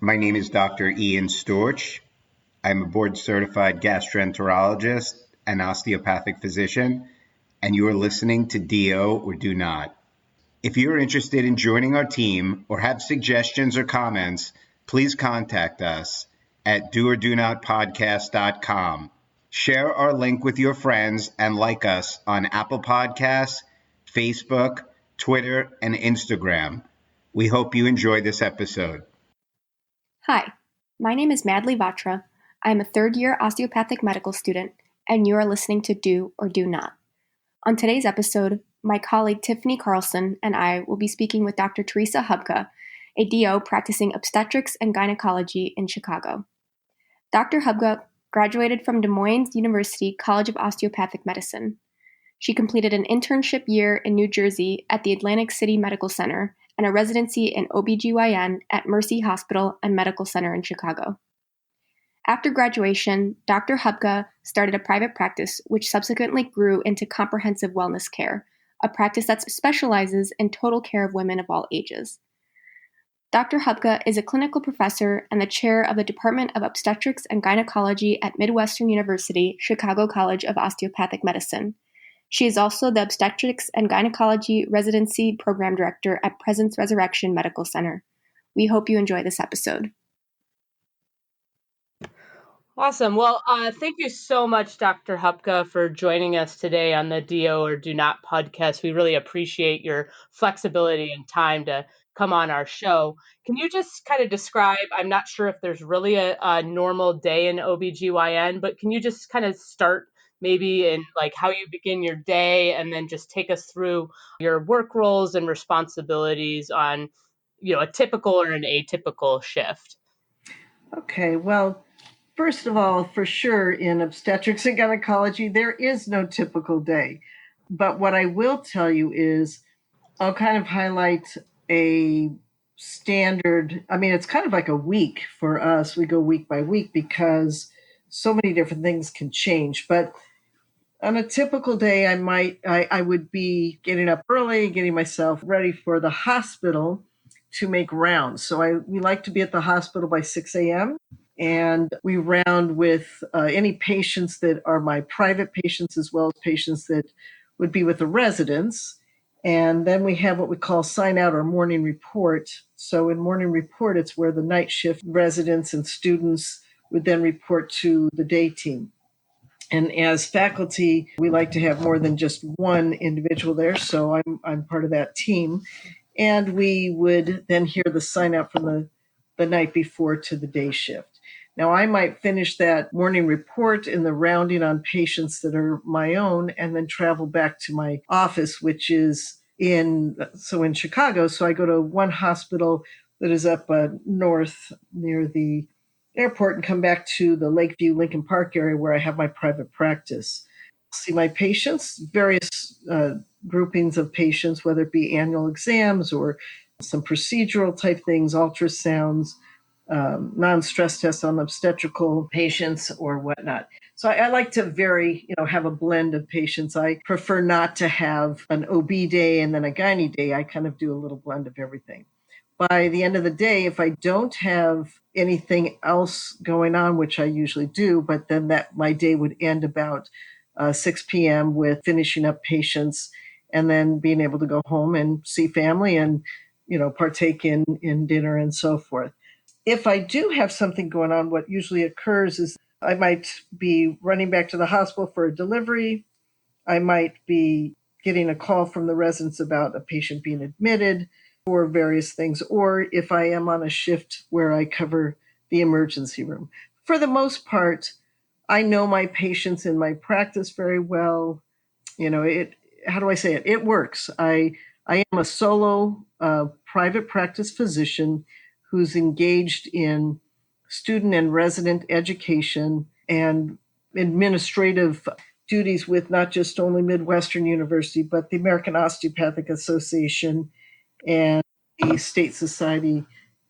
My name is Dr. Ian Storch. I'm a board-certified gastroenterologist and osteopathic physician, and you are listening to Do or Do Not. If you are interested in joining our team or have suggestions or comments, please contact us at doordonotpodcast.com. Share our link with your friends and like us on Apple Podcasts, Facebook, Twitter, and Instagram. We hope you enjoy this episode. Hi, my name is Madli Vahtra. I am a third-year osteopathic medical student, and you are listening to Do or Do Not. On today's episode, my colleague Tiffany Carlson and I will be speaking with Dr. Teresa Hubka, a DO practicing obstetrics and gynecology in Chicago. Dr. Hubka graduated from Moines University College of Osteopathic Medicine. She completed an internship year in New Jersey at the Atlantic City Medical Center and a residency in OBGYN at Mercy Hospital and Medical Center in Chicago. After graduation, Dr. Hubka started a private practice which subsequently grew into comprehensive wellness care, a practice that specializes in total care of women of all ages. Dr. Hubka is a clinical professor and the chair of the Department of Obstetrics and Gynecology at Midwestern University, Chicago College of Osteopathic Medicine. She is also the Obstetrics and Gynecology Residency Program Director at Presence Resurrection Medical Center. We hope you enjoy this episode. Awesome. Well, thank you so much, Dr. Hubka, for joining us today on the Do or Do Not podcast. We really appreciate your flexibility and time to come on our show. Can you just kind of describe, I'm not sure if there's really a normal day in OBGYN, but can you just kind of start maybe in like how you begin your day and then just take us through your work roles and responsibilities on, a typical or an atypical shift? Okay, well, first of all, for sure, in obstetrics and gynecology, there is no typical day. But what I will tell you is I'll kind of highlight a standard. I mean, it's kind of like a week for us. We go week by week because so many different things can change. But on a typical day, I would be getting up early, getting myself ready for the hospital to make rounds. So we like to be at the hospital by 6 a.m. And we round with any patients that are my private patients as well as patients that would be with the residents. And then we have what we call sign out or morning report. So in morning report, it's where the night shift residents and students would then report to the day team. And as faculty, we like to have more than just one individual there. So I'm part of that team. And we would then hear the sign out from the night before to the day shift. Now, I might finish that morning report in the rounding on patients that are my own and then travel back to my office, which is in Chicago. So I go to one hospital that is up north near the airport and come back to the Lakeview, Lincoln Park area where I have my private practice. See my patients, various groupings of patients, whether it be annual exams or some procedural type things, ultrasounds, non-stress tests on obstetrical patients or whatnot. So I like to have a blend of patients. I prefer not to have an OB day and then a gyne day. I kind of do a little blend of everything. By the end of the day, if I don't have anything else going on, which I usually do, but then my day would end about 6 p.m. with finishing up patients and then being able to go home and see family and, partake in dinner and so forth. If I do have something going on, what usually occurs is I might be running back to the hospital for a delivery. I might be getting a call from the residents about a patient being admitted or various things, or if I am on a shift where I cover the emergency room. For the most part, I know my patients in my practice very well. How do I say it? It works. I am a solo private practice physician who's engaged in student and resident education and administrative duties with not just only Midwestern University, but the American Osteopathic Association and the State Society,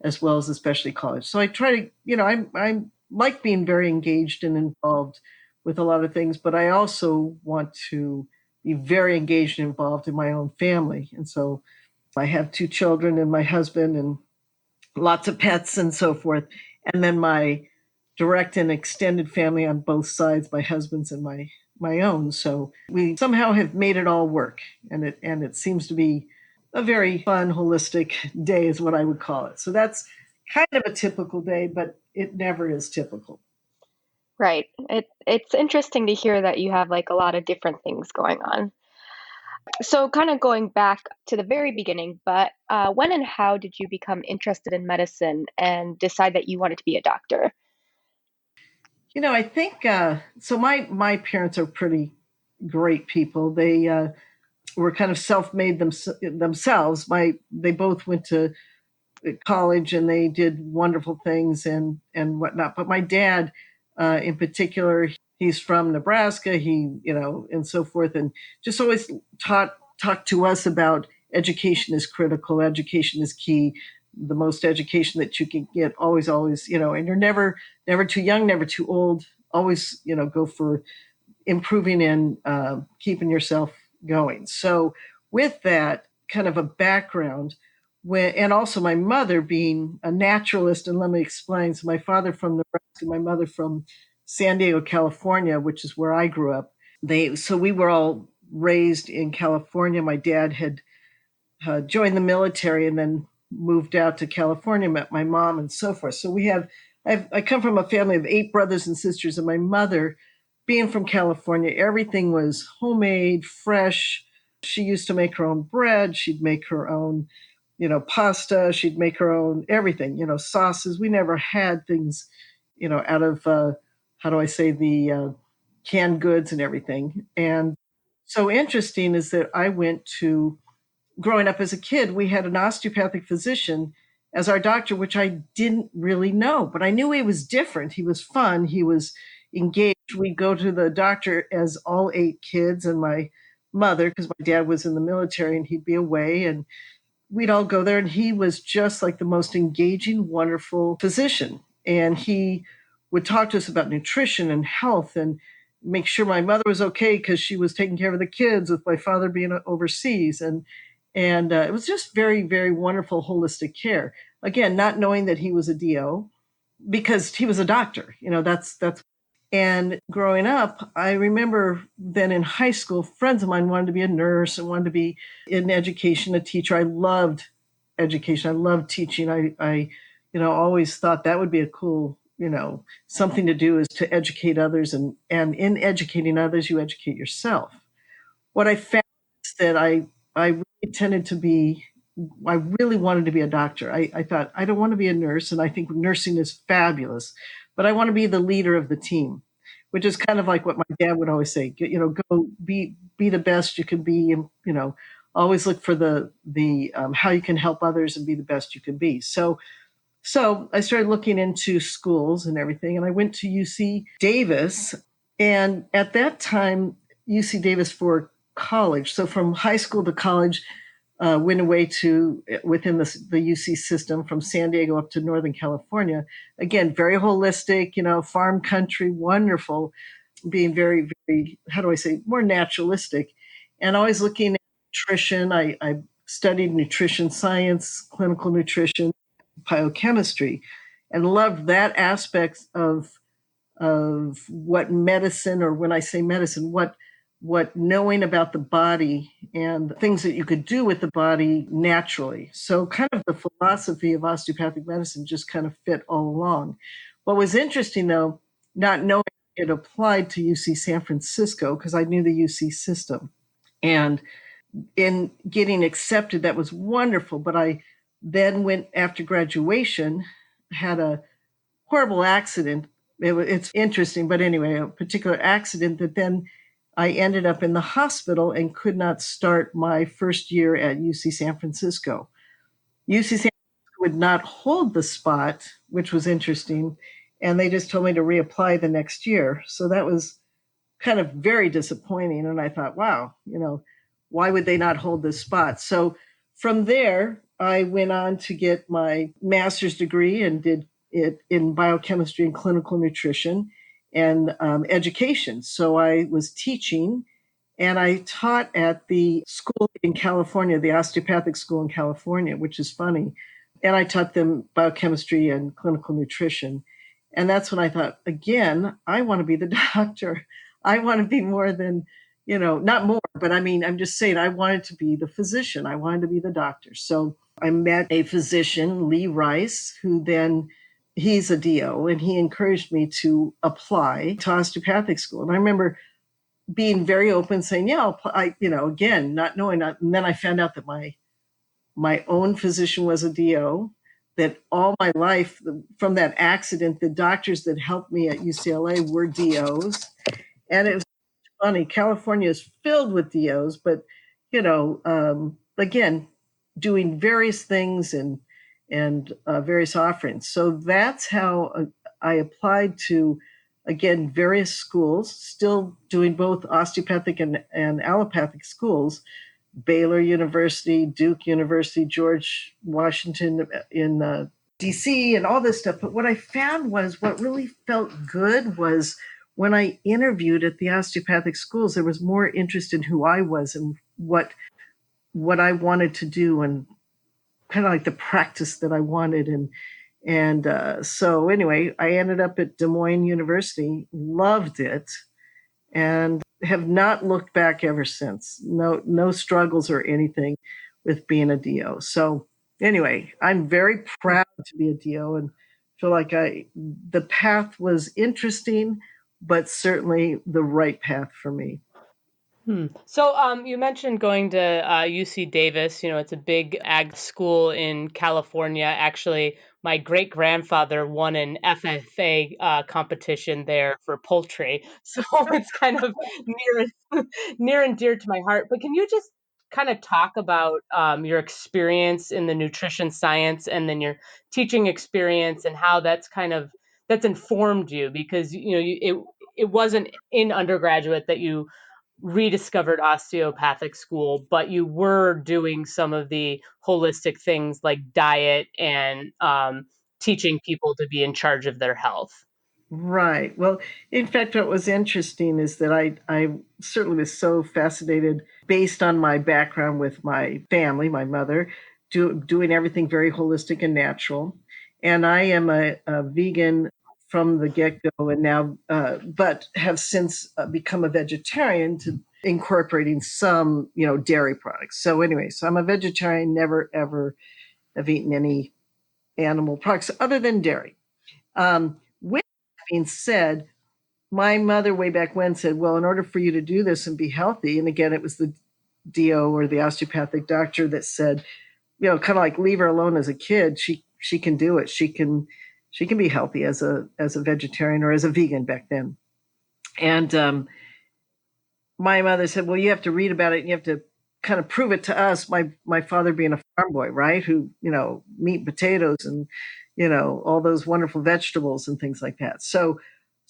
as well as the Specialty College. So I try to, I like being very engaged and involved with a lot of things, but I also want to be very engaged and involved in my own family. And so I have 2 children and my husband, and lots of pets and so forth. And then my direct and extended family on both sides, my husband's and my own. So we somehow have made it all work. And it seems to be a very fun, holistic day is what I would call it. So that's kind of a typical day, but it never is typical. Right. It's interesting to hear that you have like a lot of different things going on. So kind of going back to the very beginning, but when and how did you become interested in medicine and decide that you wanted to be a doctor? I think so. My parents are pretty great people. They were kind of self-made themselves. They both went to college and they did wonderful things and whatnot. But my dad, in particular, he's from Nebraska. And so forth, and just always talked to us about education is critical, education is key. The most education that you can get, always, and you're never too young, never too old. Always, go for improving and keeping yourself going. So, with that kind of a background, and also my mother being a naturalist, and let me explain. So, my father from Nebraska, my mother from San Diego, California, which is where I grew up. So we were all raised in California. My dad had joined the military and then moved out to California, met my mom, and so forth. So I come from a family of 8 brothers and sisters, and my mother, being from California, everything was homemade, fresh. She used to make her own bread. She'd make her own, pasta. She'd make her own everything, sauces. We never had things, out of, how do I say, the canned goods and everything. And so interesting is that I went to growing up as a kid, we had an osteopathic physician as our doctor, which I didn't really know, but I knew he was different. He was fun. He was engaged. We'd go to the doctor as all 8 kids and my mother, because my dad was in the military and he'd be away, and we'd all go there. And he was just like the most engaging, wonderful physician. And he would talk to us about nutrition and health and make sure my mother was okay because she was taking care of the kids with my father being overseas. And it was just very, very wonderful holistic care. Again, not knowing that he was a DO because he was a doctor. That's. And growing up, I remember then in high school, friends of mine wanted to be a nurse and wanted to be in education, a teacher. I loved education. I loved teaching. I always thought that would be a cool, something to do is to educate others, and in educating others, you educate yourself. What I found is that I really tended to be, I really wanted to be a doctor. I thought, I don't want to be a nurse, and I think nursing is fabulous, but I want to be the leader of the team, which is kind of like what my dad would always say, go be the best you can be, and, always look for the how you can help others and be the best you can be. So I started looking into schools and everything, and I went to UC Davis. And at that time, UC Davis for college. So from high school to college, went away to within the UC system from San Diego up to Northern California. Again, very holistic, farm country, wonderful, being very, very, how do I say, more naturalistic, and always looking at nutrition. I studied nutrition science, clinical nutrition, biochemistry, and loved that aspect of what medicine, or when I say medicine, what knowing about the body and things that you could do with the body naturally. So kind of the philosophy of osteopathic medicine just kind of fit all along. What was interesting though, not knowing it applied to UC San Francisco, because I knew the UC system, and in getting accepted, that was wonderful. But I then went after graduation, had a horrible accident. It's interesting, but anyway, a particular accident that then I ended up in the hospital and could not start my first year at UC San Francisco. UC San Francisco would not hold the spot, which was interesting, and they just told me to reapply the next year. So that was kind of very disappointing. And I thought, wow, why would they not hold this spot? So from there, I went on to get my master's degree and did it in biochemistry and clinical nutrition and education. So I was teaching, and I taught at the school in California, the osteopathic school in California, which is funny. and I taught them biochemistry and clinical nutrition. And that's when I thought, again, I want to be the doctor. I want to be more than, not more, but I mean, I'm just saying I wanted to be the physician. I wanted to be the doctor. So I met a physician, Lee Rice, who then he's a DO, and he encouraged me to apply to osteopathic school. And I remember being very open, saying, "Yeah, again, not knowing." And then I found out that my own physician was a DO. That all my life, from that accident, the doctors that helped me at UCLA were DOs, and it was funny. California is filled with DOs, but again, doing various things and various offerings. So that's how I applied to, again, various schools, still doing both osteopathic and allopathic schools, Baylor University, Duke University, George Washington in DC, and all this stuff. But what I found was what really felt good was when I interviewed at the osteopathic schools, there was more interest in who I was and what I wanted to do, and kind of like the practice that I wanted. And so anyway, I ended up at Des Moines University, loved it, and have not looked back ever since. No struggles or anything with being a DO. So anyway, I'm very proud to be a DO and feel like the path was interesting, but certainly the right path for me. So you mentioned going to UC Davis. It's a big ag school in California. Actually, my great-grandfather won an FFA competition there for poultry. So it's kind of near and dear to my heart. But can you just kind of talk about your experience in the nutrition science and then your teaching experience and how that's informed you? Because it wasn't in undergraduate that you rediscovered osteopathic school, but you were doing some of the holistic things like diet and teaching people to be in charge of their health. Right. Well, in fact, what was interesting is that I certainly was so fascinated based on my background with my family, my mother, doing everything very holistic and natural. And I am a vegan from the get-go, and now, but have since become a vegetarian to incorporating some, dairy products. So anyway, so I'm a vegetarian, never ever have eaten any animal products other than dairy. With that being said, my mother way back when said, well, in order for you to do this and be healthy, and again, it was the DO or the osteopathic doctor that said, kind of like leave her alone as a kid. She can do it. She can be healthy as a vegetarian or as a vegan back then. And my mother said, well, you have to read about it and you have to kind of prove it to us. My father being a farm boy, right? Who, meat, potatoes, and, all those wonderful vegetables and things like that. So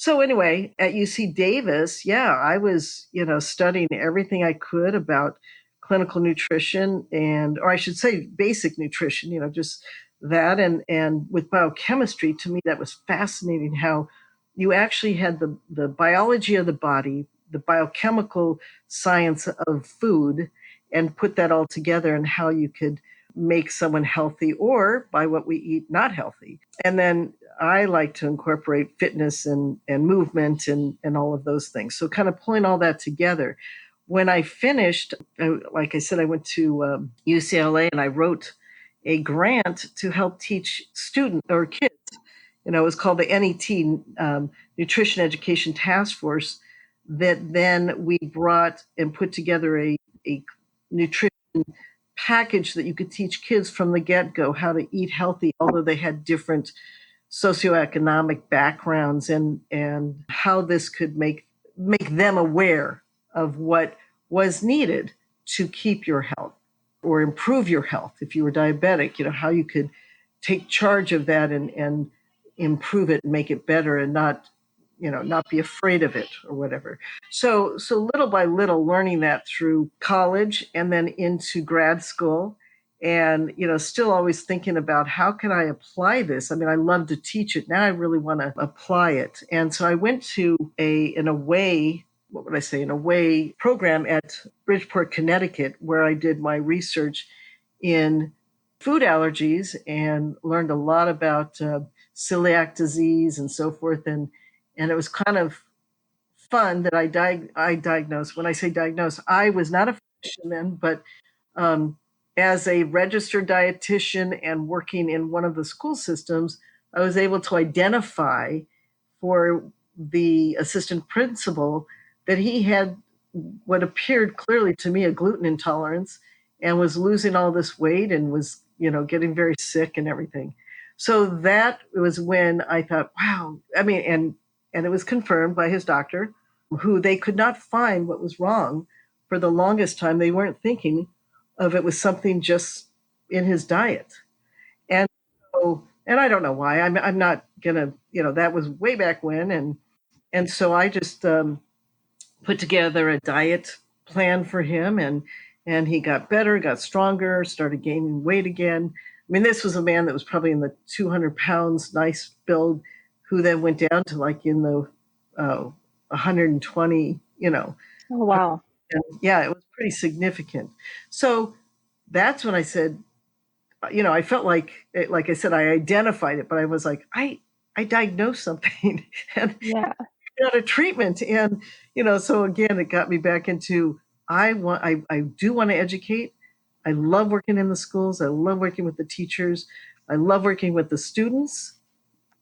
anyway, at UC Davis, yeah, I was, studying everything I could about clinical nutrition or I should say basic nutrition, just that. And with biochemistry, to me, that was fascinating how you actually had the biology of the body, the biochemical science of food, and put that all together and how you could make someone healthy or by what we eat not healthy. And then I like to incorporate fitness and movement and all of those things. So kind of pulling all that together. When I finished, like I said, I went to UCLA and I wrote a grant to help teach students or kids. It was called the NET, Nutrition Education Task Force, that then we brought and put together a nutrition package that you could teach kids from the get-go how to eat healthy, although they had different socioeconomic backgrounds, and how this could make them aware of what was needed to keep your health or improve your health. If you were diabetic, how you could take charge of that and improve it and make it better and not be afraid of it or whatever. So little by little, learning that through college and then into grad school, and still always thinking about how can I apply this. I mean, I love to teach it. Now I really want to apply it. And so I went to an away program at Bridgeport, Connecticut, where I did my research in food allergies and learned a lot about celiac disease and so forth. And it was kind of fun that I diagnosed. When I say diagnose, I was not a physician then, but as a registered dietitian and working in one of the school systems, I was able to identify for the assistant principal that he had what appeared clearly to me a gluten intolerance and was losing all this weight and was, getting very sick and everything. So that was when I thought, wow, I mean, and it was confirmed by his doctor, who they could not find what was wrong for the longest time. They weren't thinking of it was something just in his diet. And so, and I don't know why. I'm not gonna, that was way back when, and so I just put together a diet plan for him, and he got better, got stronger, started gaining weight again. I mean, this was a man that was probably in the 200 pounds, nice build, who then went down to like in the 120, Oh, wow. and yeah, it was pretty significant. So that's when I said, I felt like I said, I identified it, but I was like, I diagnosed something and Yeah. got a treatment. And, so again, it got me back into, I do want to educate. I love working in the schools. I love working with the teachers. I love working with the students,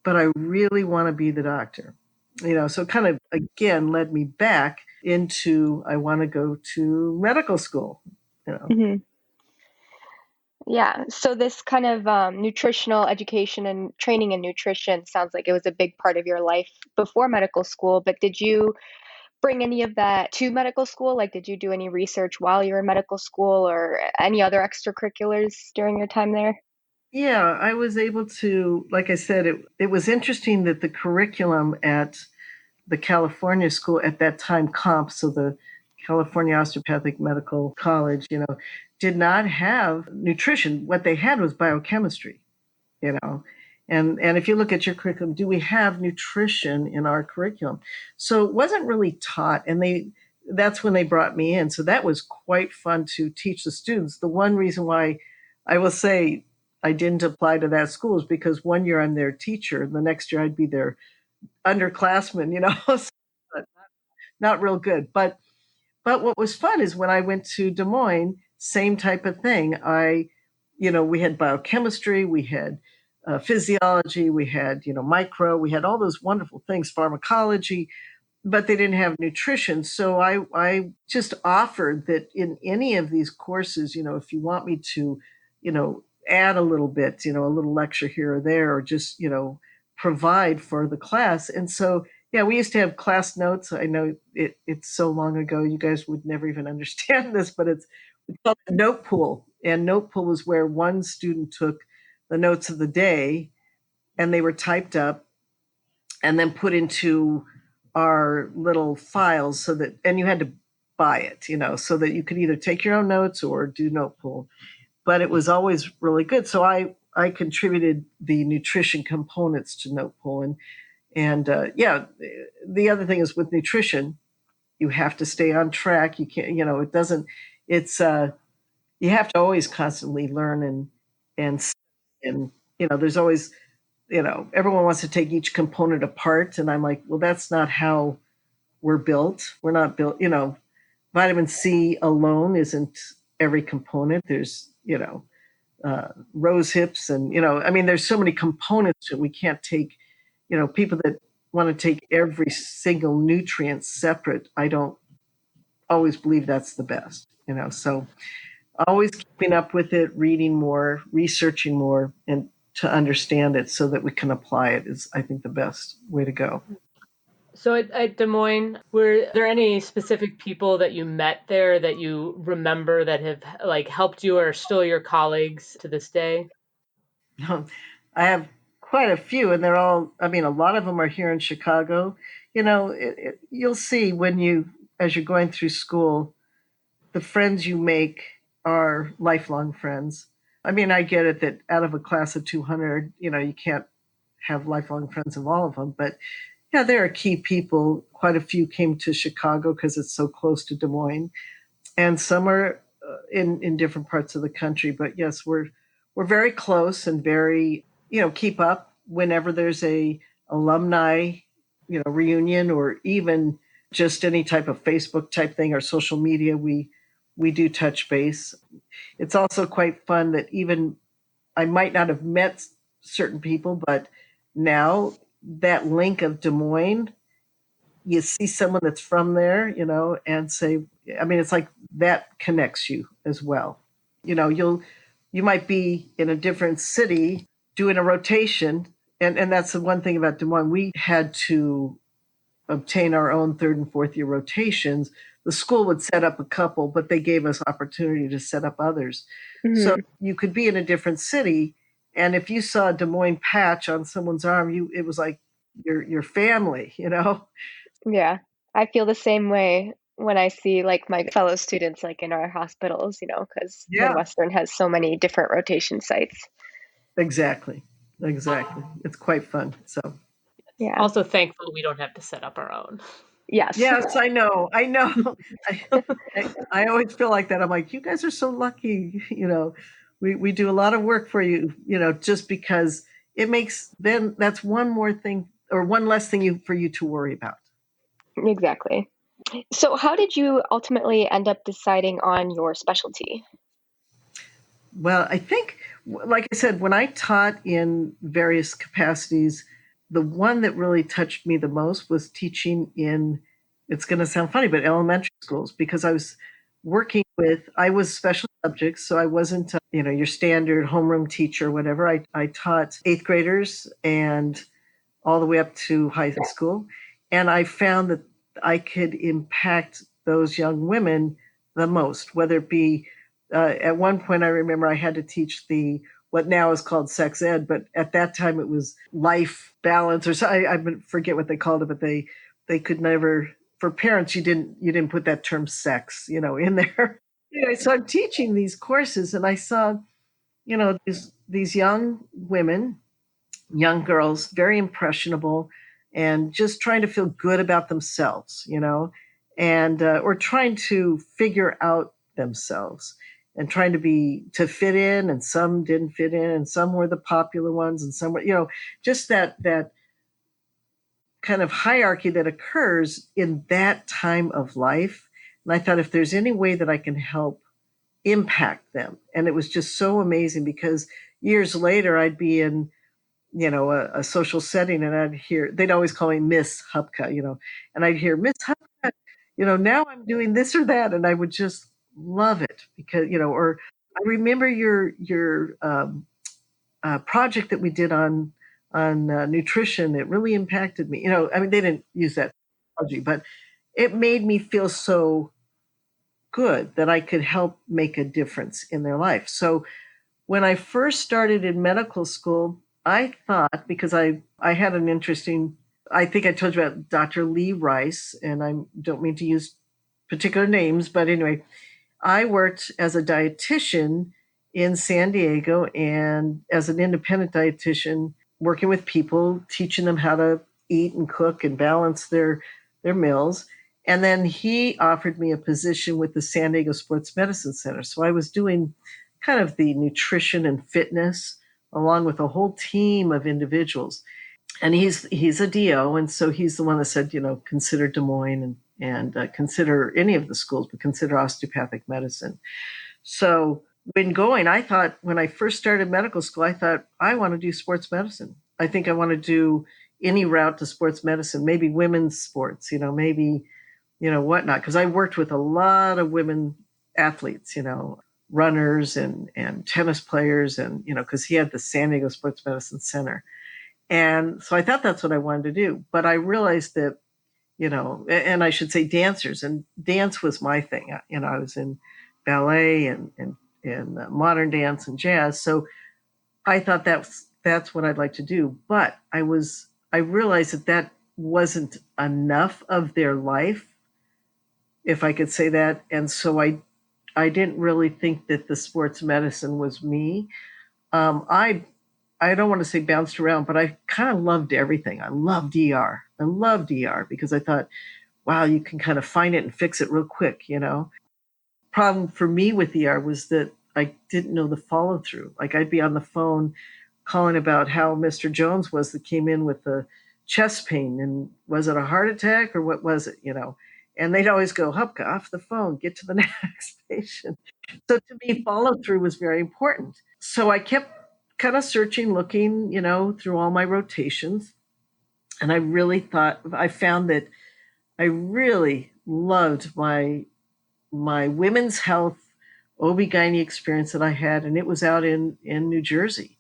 but I really want to be the doctor. So it kind of, again, led me back into, I want to go to medical school. Mhm. Yeah. So this kind of nutritional education and training in nutrition sounds like it was a big part of your life before medical school, but did you bring any of that to medical school? Like, did you do any research while you were in medical school or any other extracurriculars during your time there? Yeah, I was able to, like I said, it was interesting that the curriculum at the California school at that time, COMP, so the California Osteopathic Medical College, did not have nutrition. What they had was biochemistry, you know. And if you look at your curriculum, do we have nutrition in our curriculum? So it wasn't really taught, and that's when they brought me in. So that was quite fun to teach the students. The one reason why I will say I didn't apply to that school is because one year I'm their teacher, the next year I'd be their underclassman, so not real good. But what was fun is when I went to Des Moines, same type of thing. We had biochemistry, we had physiology, we had, micro, we had all those wonderful things, pharmacology, but they didn't have nutrition. So I just offered that in any of these courses, if you want me to, add a little bit, a little lecture here or there, or just, provide for the class. And so yeah, we used to have class notes. I know it's so long ago, you guys would never even understand this, but it's called a note pool. And note pool was where one student took the notes of the day and they were typed up and then put into our little files and you had to buy it, so that you could either take your own notes or do note pool. But it was always really good. So I contributed the nutrition components to note pool. And yeah, the other thing is with nutrition, you have to stay on track. You can't, it doesn't, it's, you have to always constantly learn and, there's always, everyone wants to take each component apart. And I'm like, well, that's not how we're built. We're not built, vitamin C alone isn't every component. There's, rose hips and, I mean, there's so many components that we can't take, people that want to take every single nutrient separate. I don't always believe that's the best, so always keeping up with it, reading more, researching more, and to understand it so that we can apply it is, I think, the best way to go. So at Des Moines, were there any specific people that you met there that you remember that have like helped you or still your colleagues to this day? I have quite a few, and they're all, I mean, a lot of them are here in Chicago. You'll see as you're going through school, the friends you make are lifelong friends. I mean, I get it that out of a class of 200, you can't have lifelong friends of all of them, but yeah, there are key people. Quite a few came to Chicago because it's so close to Des Moines, and some are in different parts of the country. But yes, we're we're very close and very, keep up whenever there's a alumni, reunion, or even just any type of Facebook type thing or social media, we do touch base. It's also quite fun that even I might not have met certain people, but now that link of Des Moines, you see someone that's from there, and say, I mean, it's like that connects you as well. You might be in a different city doing a rotation. And that's the one thing about Des Moines. We had to obtain our own third and fourth year rotations. The school would set up a couple, but they gave us opportunity to set up others. Mm-hmm. So you could be in a different city, and if you saw a Des Moines patch on someone's arm, it was like your family, Yeah, I feel the same way when I see like my fellow students like in our hospitals, because Midwestern has so many different rotation sites. Exactly. It's quite fun. So yeah. Also thankful we don't have to set up our own. Yes. Yes, I know. I always feel like that. I'm like, you guys are so lucky. We do a lot of work for you, just because it makes, then that's one more thing or one less thing for you to worry about. Exactly. So how did you ultimately end up deciding on your specialty? Well, I think, like I said, when I taught in various capacities, the one that really touched me the most was teaching in, it's going to sound funny, but elementary schools, because I was I was special subjects, so I wasn't, your standard homeroom teacher, whatever. I taught eighth graders and all the way up to high school. And I found that I could impact those young women the most, whether it be, at one point I remember I had to teach what now is called sex ed, but at that time it was life balance, or so, I forget what they called it, but they could never, for parents, you didn't put that term sex, in there. Anyway, so I'm teaching these courses, and I saw, these young women, young girls, very impressionable, and just trying to feel good about themselves, and or trying to figure out themselves and trying to fit in, and some didn't fit in, and some were the popular ones, and some were, just that kind of hierarchy that occurs in that time of life. And I thought, if there's any way that I can help impact them. And it was just so amazing, because years later I'd be in, a social setting, and I'd hear, they'd always call me Miss Hubka, and I'd hear, Miss Hubka, now I'm doing this or that. And I would just love it, because, or I remember your project that we did on nutrition. It really impacted me. I mean, they didn't use that technology, but it made me feel so good that I could help make a difference in their life. So when I first started in medical school, I thought, because I had an interesting, I think I told you about Dr. Lee Rice, and I don't mean to use particular names, but anyway, I worked as a dietitian in San Diego, and as an independent dietitian, working with people, teaching them how to eat and cook and balance their meals. And then he offered me a position with the San Diego Sports Medicine Center. So I was doing kind of the nutrition and fitness, along with a whole team of individuals. And he's a DO, and so he's the one that said, consider Des Moines, and consider any of the schools, but consider osteopathic medicine. So when I first started medical school, I thought, I want to do sports medicine. I think I want to do any route to sports medicine, maybe women's sports, maybe, whatnot. Because I worked with a lot of women athletes, runners and tennis players, and, because he had the San Diego Sports Medicine Center. And so I thought that's what I wanted to do. But I realized that, and I should say dancers, and dance was my thing. I was in ballet and modern dance and jazz. So I thought that's what I'd like to do. But I realized that wasn't enough of their life, if I could say that. And so I didn't really think that the sports medicine was me. I don't want to say bounced around, but I kind of loved everything. I loved ER. I loved ER because I thought, wow, you can kind of find it and fix it real quick, Problem for me with ER was that I didn't know the follow through. Like I'd be on the phone calling about how Mr. Jones was that came in with the chest pain, and was it a heart attack or what was it, And they'd always go, Hubka, off the phone, get to the next patient. So to me, follow through was very important. So I kept kind of searching, looking, through all my rotations. And I found that I really loved my women's health OB-GYN experience that I had, and it was out in New Jersey.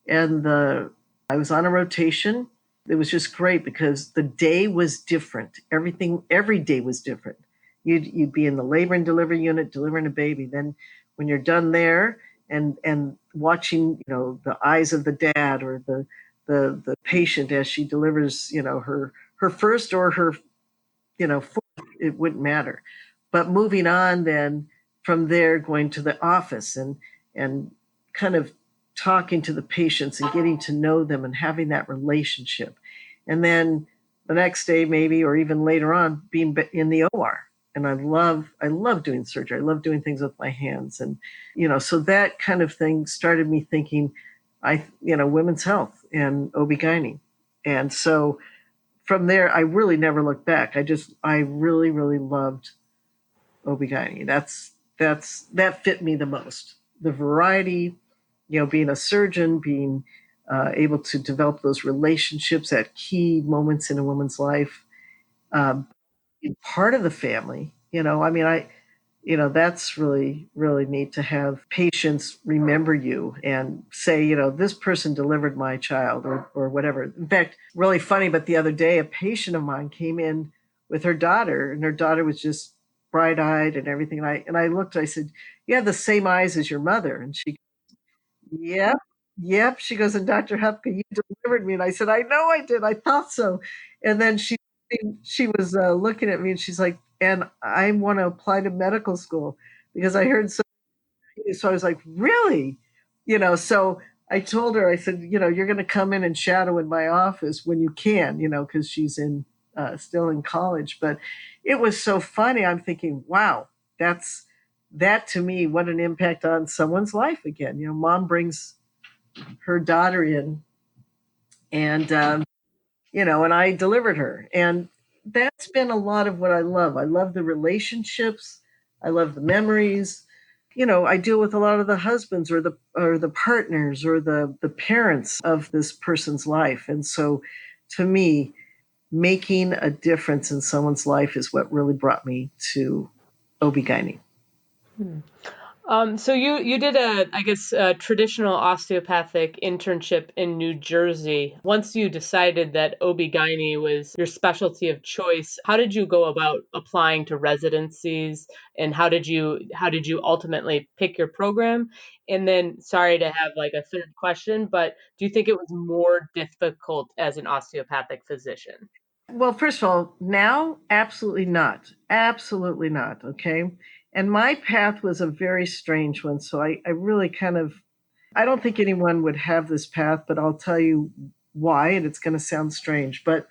And I was on a rotation. It was just great because the day was different. Every day was different. You'd be in the labor and delivery unit delivering a baby. Then when you're done there and watching, the eyes of the dad or the patient as she delivers, her first or her, fourth, it wouldn't matter. But moving on then from there, going to the office and kind of talking to the patients and getting to know them and having that relationship. And then the next day, maybe, or even later on, being in the OR. And I love doing surgery. I love doing things with my hands. And, so that kind of thing started me thinking, women's health and OB-GYN. And so from there, I really never looked back. I really, really loved OB-GYN. That fit me the most. The variety, being a surgeon, being able to develop those relationships at key moments in a woman's life, being part of the family. That's really, really neat to have patients remember you and say, this person delivered my child or whatever. In fact, really funny, but the other day, a patient of mine came in with her daughter, and her daughter was just bright-eyed and everything. And I looked, I said, you have the same eyes as your mother. And she, yep, yep. She goes, and Dr. Hupka, you delivered me. And I said, I know I did. I thought so. And then she was looking at me and she's like, and I want to apply to medical school because I heard so. So I was like, really? So I told her, I said, you're going to come in and shadow in my office when you can, because she's still in college. But it was so funny. I'm thinking, wow, that to me, what an impact on someone's life again. Mom brings her daughter in and, and I delivered her. And that's been a lot of what I love. I love the relationships. I love the memories. I deal with a lot of the husbands or the partners or the parents of this person's life. And so to me, making a difference in someone's life is what really brought me to OB-GYN. So you did a traditional osteopathic internship in New Jersey. Once you decided that OB-GYN was your specialty of choice, how did you go about applying to residencies, and how did you ultimately pick your program? And then, sorry to have like a third question, but do you think it was more difficult as an osteopathic physician? Well, first of all, now, absolutely not. Absolutely not. Okay. And my path was a very strange one. So I really I don't think anyone would have this path, but I'll tell you why. And it's going to sound strange, but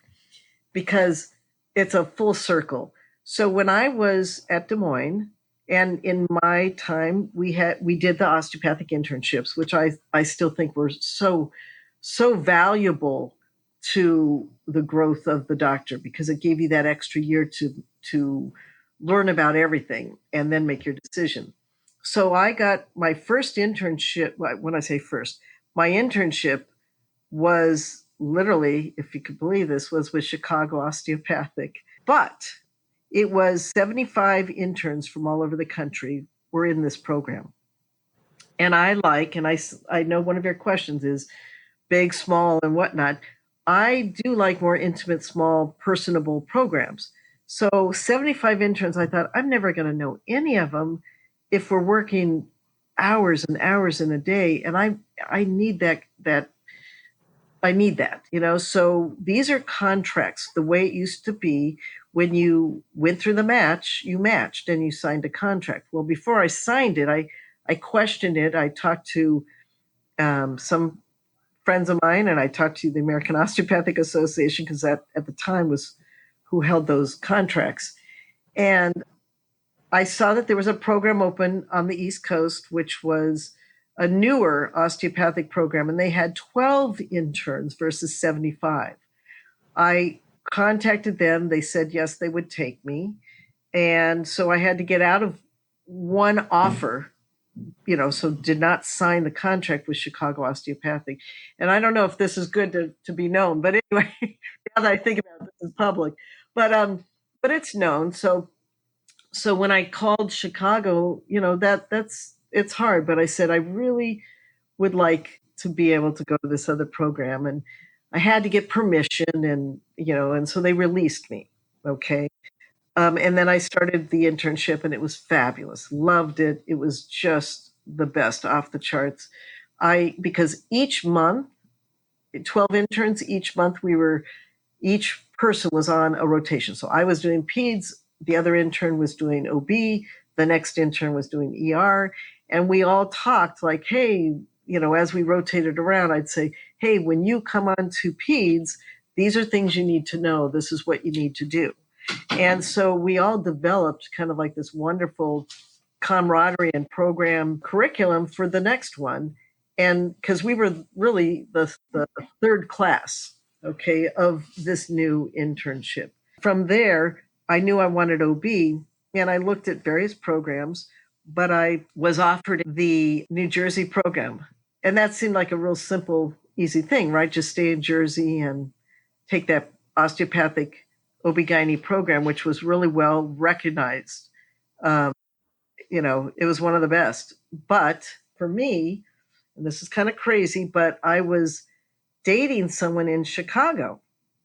because it's a full circle. So when I was at Des Moines, and in my time, we did the osteopathic internships, which I still think were so valuable to the growth of the doctor because it gave you that extra year to learn about everything and then make your decision. So I got my first internship. When I say first, my internship was literally, if you could believe this, was with Chicago Osteopathic. But it was 75 interns from all over the country were in this program. And I know one of your questions is big, small, and whatnot. I do like more intimate, small, personable programs. So 75 interns, I thought, I'm never going to know any of them if we're working hours and hours in a day. And I need that. I need that, So these are contracts the way it used to be when you went through the match, you matched and you signed a contract. Well, before I signed it, I questioned it. I talked to some friends of mine, and I talked to the American Osteopathic Association because that at the time was who held those contracts. And I saw that there was a program open on the East Coast, which was a newer osteopathic program, and they had 12 interns versus 75. I contacted them. They said yes, they would take me. And so I had to get out of one offer, so did not sign the contract with Chicago Osteopathic. And I don't know if this is good to be known, but anyway, now that I think about it, this is public. But it's known. So when I called Chicago, it's hard. But I said I really would like to be able to go to this other program, and I had to get permission, and so they released me. Okay. And then I started the internship, and it was fabulous. Loved it. It was just the best, off the charts. Because each month, 12 interns each month, each person was on a rotation. So I was doing peds, the other intern was doing OB, the next intern was doing ER, and we all talked like, hey, as we rotated around, I'd say, hey, when you come on to peds, these are things you need to know. This is what you need to do. And so we all developed kind of like this wonderful camaraderie and program curriculum for the next one. And because we were really the third class, okay, of this new internship. From there, I knew I wanted OB, and I looked at various programs, but I was offered the New Jersey program. And that seemed like a real simple, easy thing, right? Just stay in Jersey and take that osteopathic OB-GYN program, which was really well recognized. It was one of the best. But for me, and this is kind of crazy, but I was dating someone in Chicago.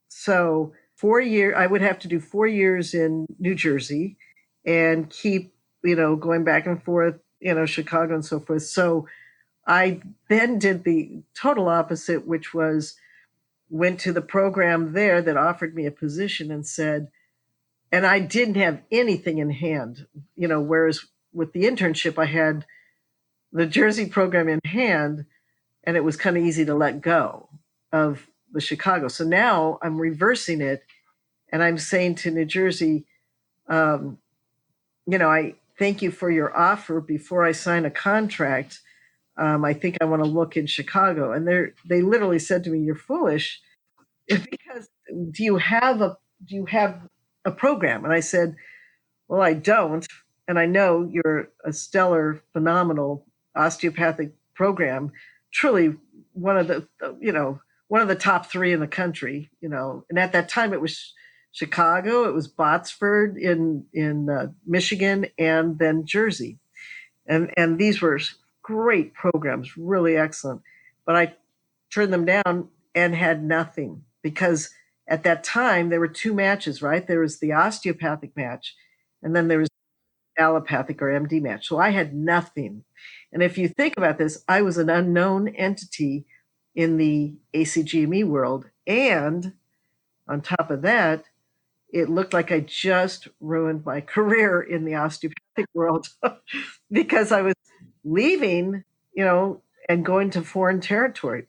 So I would have to do 4 years in New Jersey and keep, going back and forth, Chicago and so forth. So I then did the total opposite, which was went to the program there that offered me a position and said, and I didn't have anything in hand, whereas with the internship, I had the Jersey program in hand, and it was kind of easy to let go of the Chicago. So now I'm reversing it, and I'm saying to New Jersey, I thank you for your offer. Before I sign a contract, I think I want to look in Chicago. And they literally said to me, "You're foolish, because do you have a program?" And I said, "Well, I don't. And I know you're a stellar, phenomenal osteopathic program, truly one of the top 3 in the country, And at that time, it was Chicago, it was Botsford in Michigan, and then Jersey, and these were great programs, really excellent. But I turned them down and had nothing, because at that time there were 2 matches, right? There was the osteopathic match, and then there was allopathic or MD match. So I had nothing. And if you think about this, I was an unknown entity in the ACGME world. And on top of that, it looked like I just ruined my career in the osteopathic world because I was leaving, and going to foreign territory.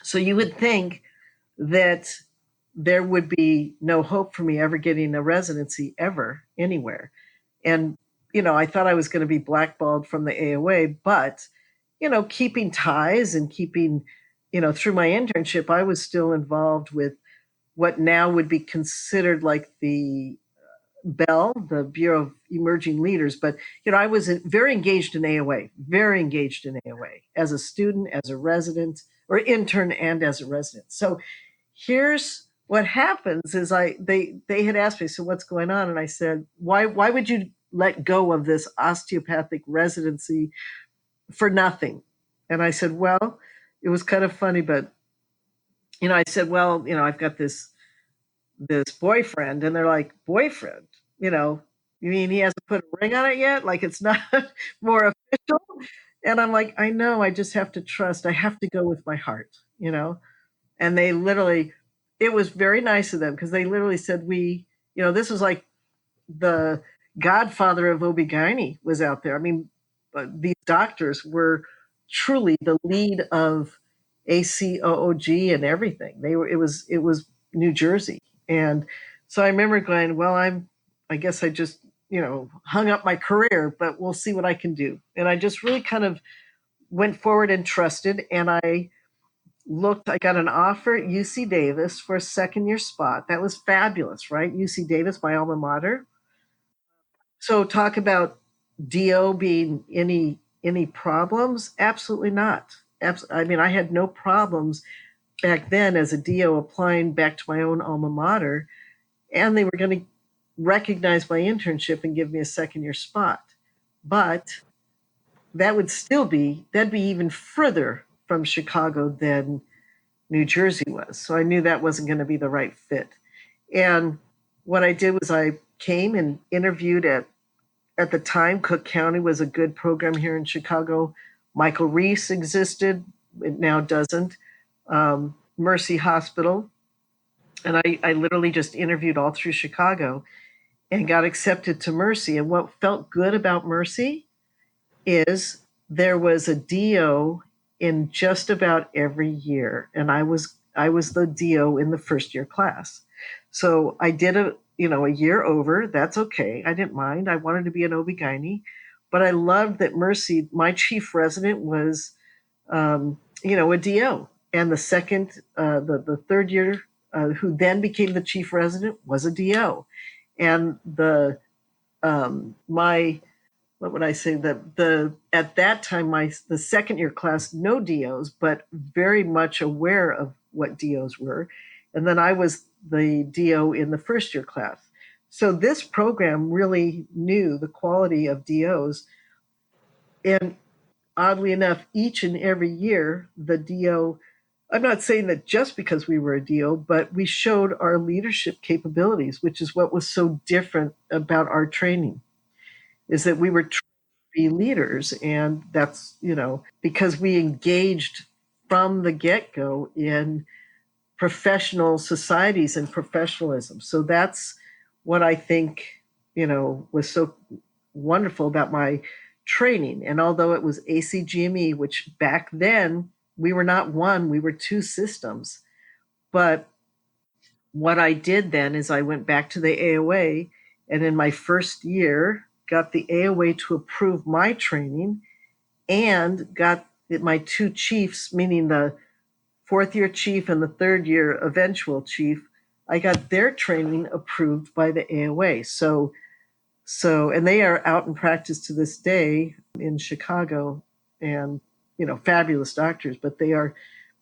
So you would think that there would be no hope for me ever getting a residency ever anywhere. And, I thought I was going to be blackballed from the AOA, but, keeping ties and keeping, through my internship, I was still involved with what now would be considered like the BEL, the Bureau of Emerging Leaders. But, I was very engaged in AOA, as a student, as a resident, or intern, and as a resident. So here's what happens is they had asked me, so what's going on? And I said, why would you let go of this osteopathic residency for nothing? And I said, well, it was kind of funny, but, I said, well, I've got this boyfriend. And they're like, boyfriend? You mean he hasn't put a ring on it yet? Like it's not more official? And I'm like, I know, I just have to trust. I have to go with my heart, And they literally, it was very nice of them, because they literally said, this was like the godfather of OB-GYN was out there. I mean, these doctors were truly the lead of ACOOG and everything. It was New Jersey. And so I remember going, well, I guess I just hung up my career, but we'll see what I can do. And I just really kind of went forward and trusted. And I got an offer at UC Davis for a second year spot. That was fabulous, right? UC Davis, my alma mater. So talk about DO being any problems? Absolutely not. I mean, I had no problems back then as a DO applying back to my own alma mater, and they were going to recognize my internship and give me a second year spot. But that'd be even further from Chicago than New Jersey was. So I knew that wasn't going to be the right fit. And what I did was I came and interviewed at the time, Cook County was a good program here in Chicago. Michael Reese existed. It now doesn't. Mercy Hospital. And I literally just interviewed all through Chicago and got accepted to Mercy. And what felt good about Mercy is there was a DO in just about every year. And I was the DO in the first year class. So I did a year over. That's okay. I didn't mind. I wanted to be an OB-GYN, but I loved that Mercy, my chief resident was, a DO. And the third year, who then became the chief resident, was a DO. And what would I say, at that time, the second year class, no DOs, but very much aware of what DOs were. And then I was the DO in the first year class. So this program really knew the quality of DOs. And oddly enough, each and every year, the DO, I'm not saying that just because we were a DO, but we showed our leadership capabilities, which is what was so different about our training, is that we were trained to be leaders. And that's, because we engaged from the get-go in professional societies and professionalism. So that's what I think, was so wonderful about my training. And although it was ACGME, which back then we were not one, we were two systems. But what I did then is I went back to the AOA, and in my first year got the AOA to approve my training and got my two chiefs, meaning the fourth year chief and the third year eventual chief, I got their training approved by the AOA. So, and they are out in practice to this day in Chicago, and, fabulous doctors, but they are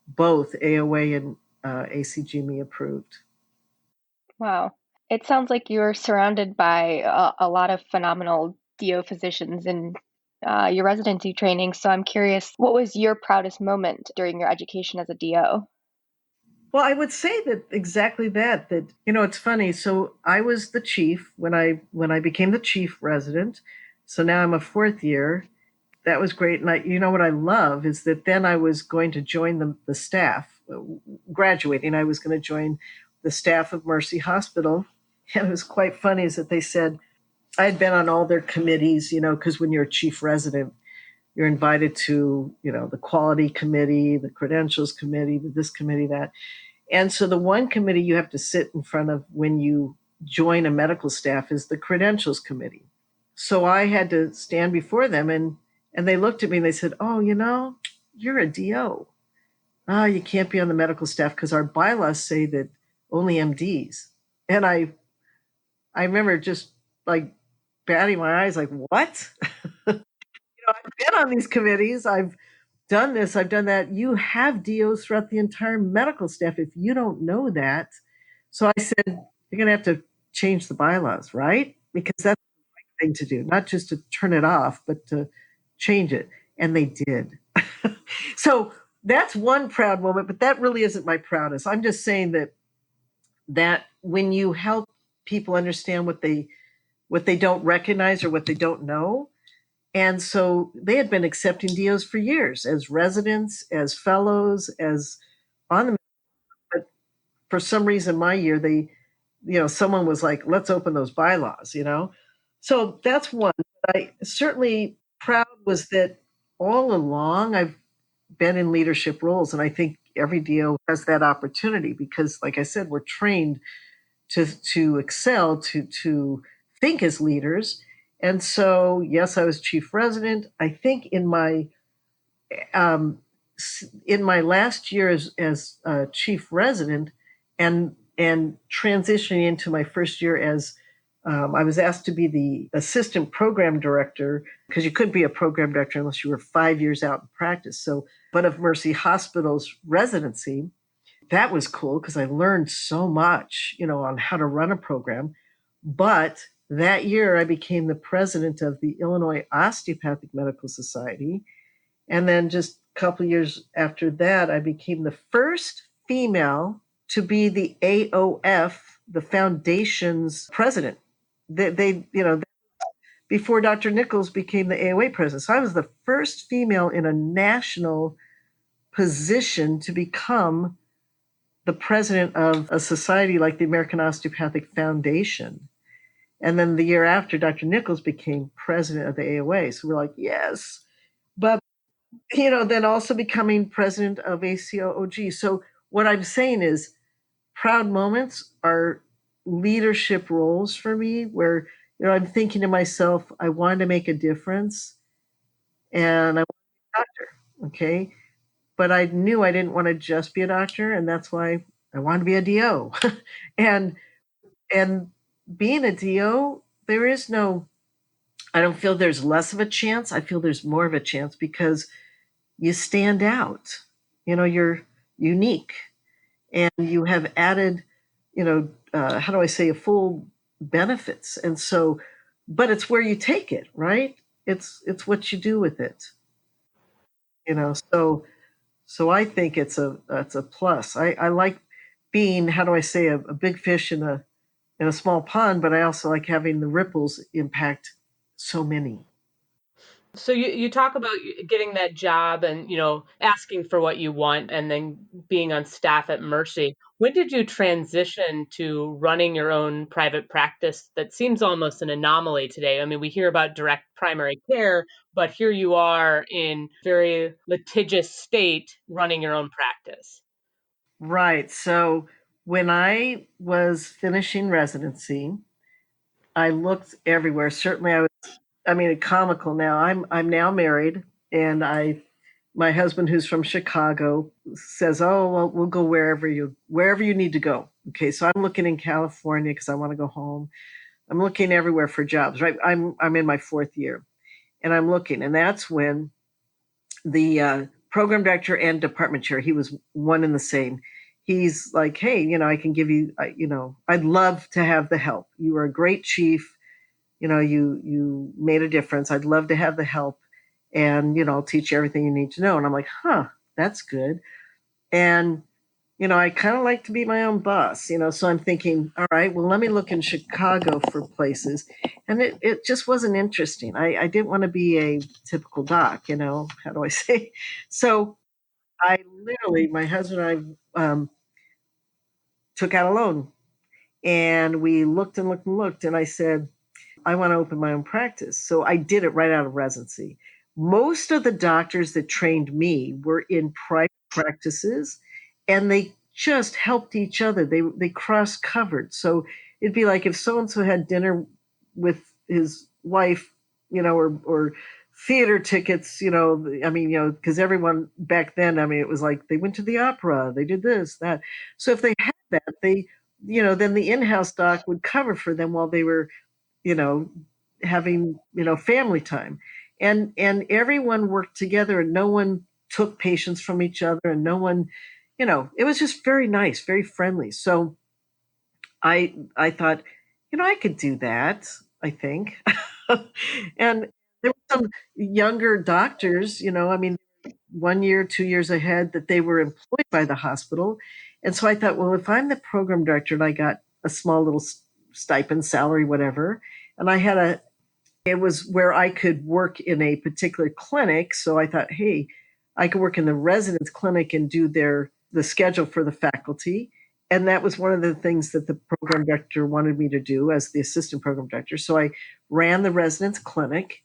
both AOA and ACGME approved. Wow. It sounds like you're surrounded by a lot of phenomenal DO physicians in your residency training. So I'm curious, what was your proudest moment during your education as a DO? Well, I would say that exactly that it's funny. So I was the chief when I became the chief resident. So now I'm a fourth year. That was great. And what I love is that then I was going to join the staff. Graduating, I was going to join the staff of Mercy Hospital. And it was quite funny is that they said, I had been on all their committees, because when you're a chief resident, you're invited to, the quality committee, the credentials committee, this committee, that. And so the one committee you have to sit in front of when you join a medical staff is the credentials committee. So I had to stand before them, and they looked at me and they said, oh, you're a DO. You can't be on the medical staff because our bylaws say that only MDs. And I remember just like batting my eyes like, what? I've been on these committees. I've done this. I've done that. You have DOs throughout the entire medical staff if you don't know that. So I said, you're going to have to change the bylaws, right? Because that's the right thing to do, not just to turn it off, but to change it. And they did. So that's one proud moment, but that really isn't my proudest. I'm just saying that when you help people understand what they don't recognize or what they don't know. And so they had been accepting DOs for years as residents, as fellows, as on the, but for some reason my year, someone was like, let's open those bylaws, So that's one. I certainly proud was that all along I've been in leadership roles. And I think every DO has that opportunity because, like I said, we're trained to excel, to think as leaders. And so, yes, I was chief resident. I think in my last year as chief resident and transitioning into my first year as I was asked to be the assistant program director because you couldn't be a program director unless you were 5 years out in practice. So, but of Mercy Hospital's residency, that was cool because I learned so much, on how to run a program. But that year, I became the president of the Illinois Osteopathic Medical Society. And then just a couple of years after that, I became the first female to be the AOF, the foundation's president. They before Dr. Nichols became the AOA president. So I was the first female in a national position to become the president of a society like the American Osteopathic Foundation. And then the year after, Dr. Nichols became president of the AOA. So we're like, yes. But, then also becoming president of ACOG. So what I'm saying is proud moments are leadership roles for me where, I'm thinking to myself, I want to make a difference and I want to be a doctor. Okay. But I knew I didn't want to just be a doctor. And that's why I wanted to be a DO. and being a DO, there is no, I don't feel there's less of a chance. I feel there's more of a chance because you stand out. You're unique and you have added, how do I say, a full benefits. And so, but it's where you take it, right? It's what you do with it. So I think it's a plus. I like being, how do I say, a big fish in a small pond, but I also like having the ripples impact so many. So you talk about getting that job and, asking for what you want and then being on staff at Mercy. When did you transition to running your own private practice? That seems almost an anomaly today. I mean, we hear about direct primary care, but here you are in very litigious state running your own practice. Right. So when I was finishing residency, I looked everywhere. Certainly comical now. I'm now married and my husband who's from Chicago says, "Oh, well, we'll go wherever you need to go." Okay. So I'm looking in California because I want to go home. I'm looking everywhere for jobs, right? I'm in my 4th year and I'm looking, and that's when the program director and department chair, he was one and the same. He's like, "Hey, I can give you, I'd love to have the help. You were a great chief. You made a difference. I'd love to have the help and, I'll teach you everything you need to know." And I'm like, that's good. And, I kind of like to be my own boss, so I'm thinking, all right, well, let me look in Chicago for places. And it just wasn't interesting. I didn't want to be a typical doc, how do I say? So I literally, my husband and I took out a loan and we looked and looked and looked. And I said, I want to open my own practice. So I did it right out of residency. Most of the doctors that trained me were in private practices and they just helped each other. They cross covered. So it'd be like if so-and-so had dinner with his wife, or theater tickets, because everyone back then, it was like they went to the opera, they did this, that. So if they had that, then the in-house doc would cover for them while they were, having, family time. And everyone worked together and no one took patients from each other and no one, it was just very nice, very friendly. So I thought, I could do that, I think. And there were some younger doctors, 1 year, 2 years ahead that they were employed by the hospital. And so I thought, well, if I'm the program director and I got a small little stipend, salary, whatever, and it was where I could work in a particular clinic. So I thought, hey, I could work in the residence clinic and do the schedule for the faculty. And that was one of the things that the program director wanted me to do as the assistant program director. So I ran the residence clinic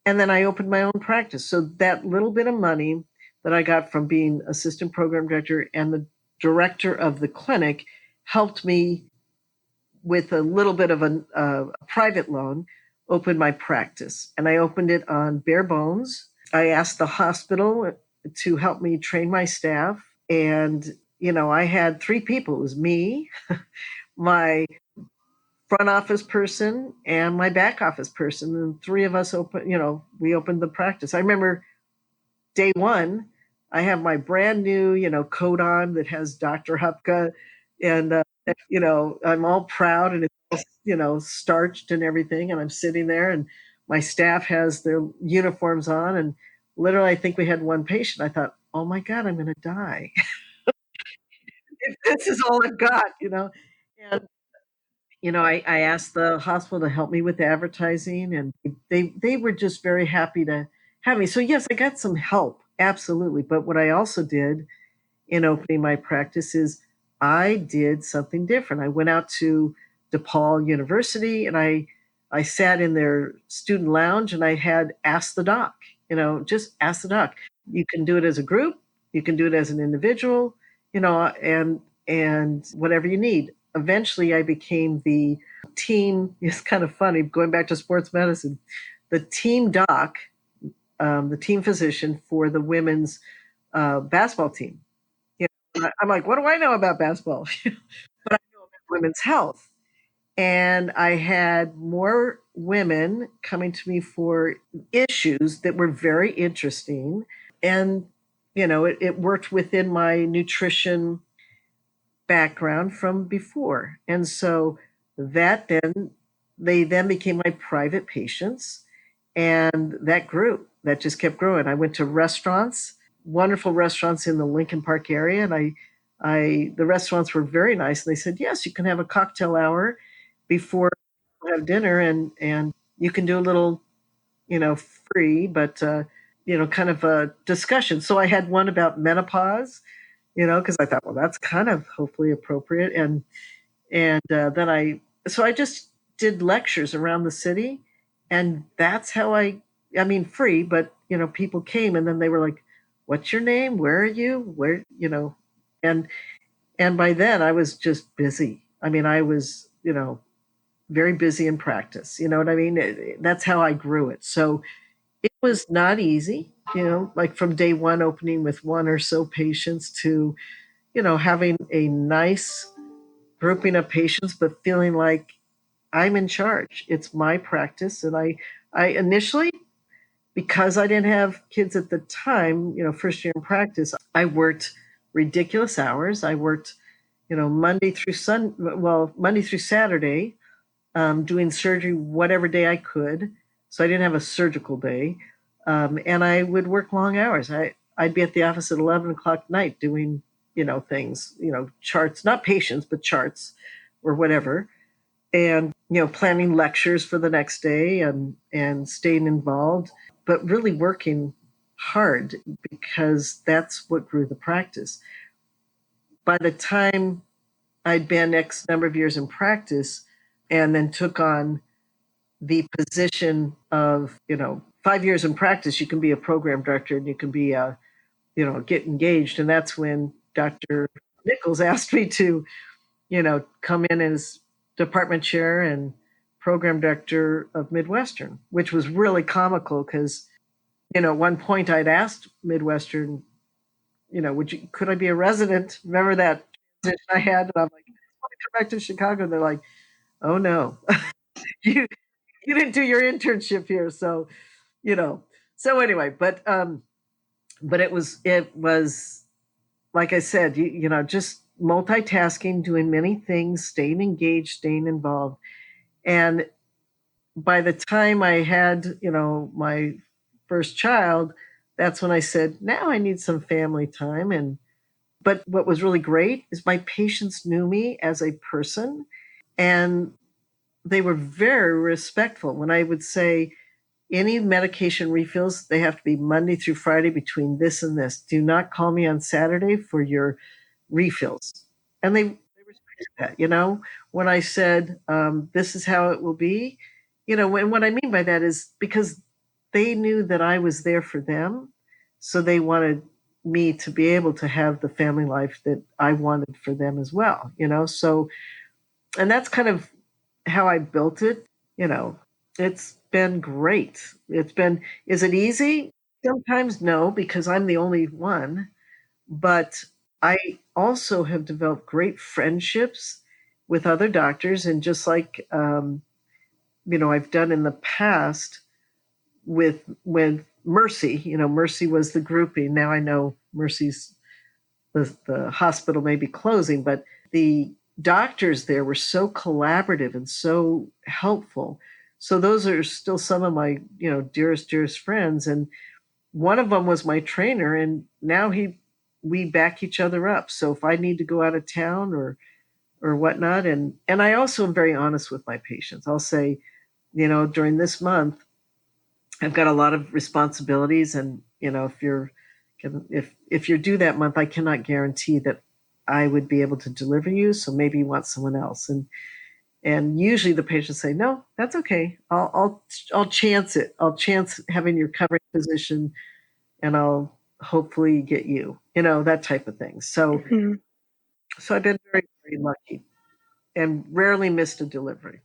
and then I opened my own practice. So that little bit of money that I got from being assistant program director and the director of the clinic helped me with a little bit of a private loan, opened my practice. And I opened it on bare bones. I asked the hospital to help me train my staff. And, I had 3 people. It was me, my front office person, and my back office person. And 3 of us we opened the practice. I remember day one, I have my brand new, coat on that has Dr. Hubka, and I'm all proud, and it's starched and everything, and I'm sitting there, and my staff has their uniforms on, and literally, I think we had one patient. I thought, oh my God, I'm going to die if this is all I've got, and I asked the hospital to help me with advertising, and they were just very happy to have me. So yes, I got some help, absolutely. But what I also did in opening my practice is I did something different. I went out to DePaul University, and I sat in their student lounge, and I had Ask the Doc. Just ask the doc. You can do it as a group, you can do it as an individual, and whatever you need. Eventually, I became the team. It's kind of funny going back to sports medicine. The team doc, the team physician for the women's basketball team. I'm like, what do I know about basketball? But I know about women's health. And I had more women coming to me for issues that were very interesting. And, it worked within my nutrition background from before. And so they then became my private patients. And that grew. That just kept growing. I went to restaurants, wonderful restaurants in the Lincoln Park area, and the restaurants were very nice. And they said, yes, you can have a cocktail hour before you have dinner, and you can do a little, free, but kind of a discussion. So I had one about menopause, because I thought, well, that's kind of hopefully appropriate, and then I just did lectures around the city, and that's how I mean, free, but people came, and then they were like, what's your name? Where are you? Where, and by then I was just busy. I mean, I was, very busy in practice. You know what I mean? That's how I grew it. So it was not easy, like from day one, opening with one or so patients to, having a nice grouping of patients, but feeling like I'm in charge. It's my practice. And I initially, because I didn't have kids at the time, first year in practice, I worked ridiculous hours. I worked, Monday through Saturday, doing surgery whatever day I could. So I didn't have a surgical day. And I would work long hours. I'd be at the office at 11 o'clock at night doing, things, charts, not patients, but charts or whatever. And, planning lectures for the next day and staying involved, but really working hard because that's what grew the practice. By the time I'd been X number of years in practice and then took on the position of, 5 years in practice, you can be a program director and you can be get engaged. And that's when Dr. Nichols asked me to, come in as department chair and program director of Midwestern, which was really comical because, at one point I'd asked Midwestern, could I be a resident? Remember that position I had? And I'm like, I want to come back to Chicago. And they're like, oh no, you didn't do your internship here. So, so anyway, but it was like I said, just multitasking, doing many things, staying engaged, staying involved. And by the time I had, my first child, that's when I said, now I need some family time. But what was really great is my patients knew me as a person, and they were very respectful. When I would say any medication refills, they have to be Monday through Friday between this and this. Do not call me on Saturday for your refills. And they respected that, when I said, this is how it will be, and what I mean by that is because they knew that I was there for them. So they wanted me to be able to have the family life that I wanted for them as well, So And that's kind of how I built it. It's been great. Is it easy? Sometimes no, because I'm the only one. But I also have developed great friendships with other doctors. And just like, I've done in the past with Mercy, Mercy was the groupie. Now I know Mercy's the hospital may be closing, but the doctors there were so collaborative and so helpful. So those are still some of my, dearest friends. And one of them was my trainer, and now we back each other up. So if I need to go out of town or whatnot, and I also am very honest with my patients. I'll say, during this month, I've got a lot of responsibilities, and if you're due that month, I cannot guarantee that I would be able to deliver you. So maybe you want someone else, and usually the patients say, no, that's okay. I'll chance it. I'll chance having your covering physician, and I'll hopefully get you, that type of thing. So, so I've been very, very lucky and rarely missed a delivery.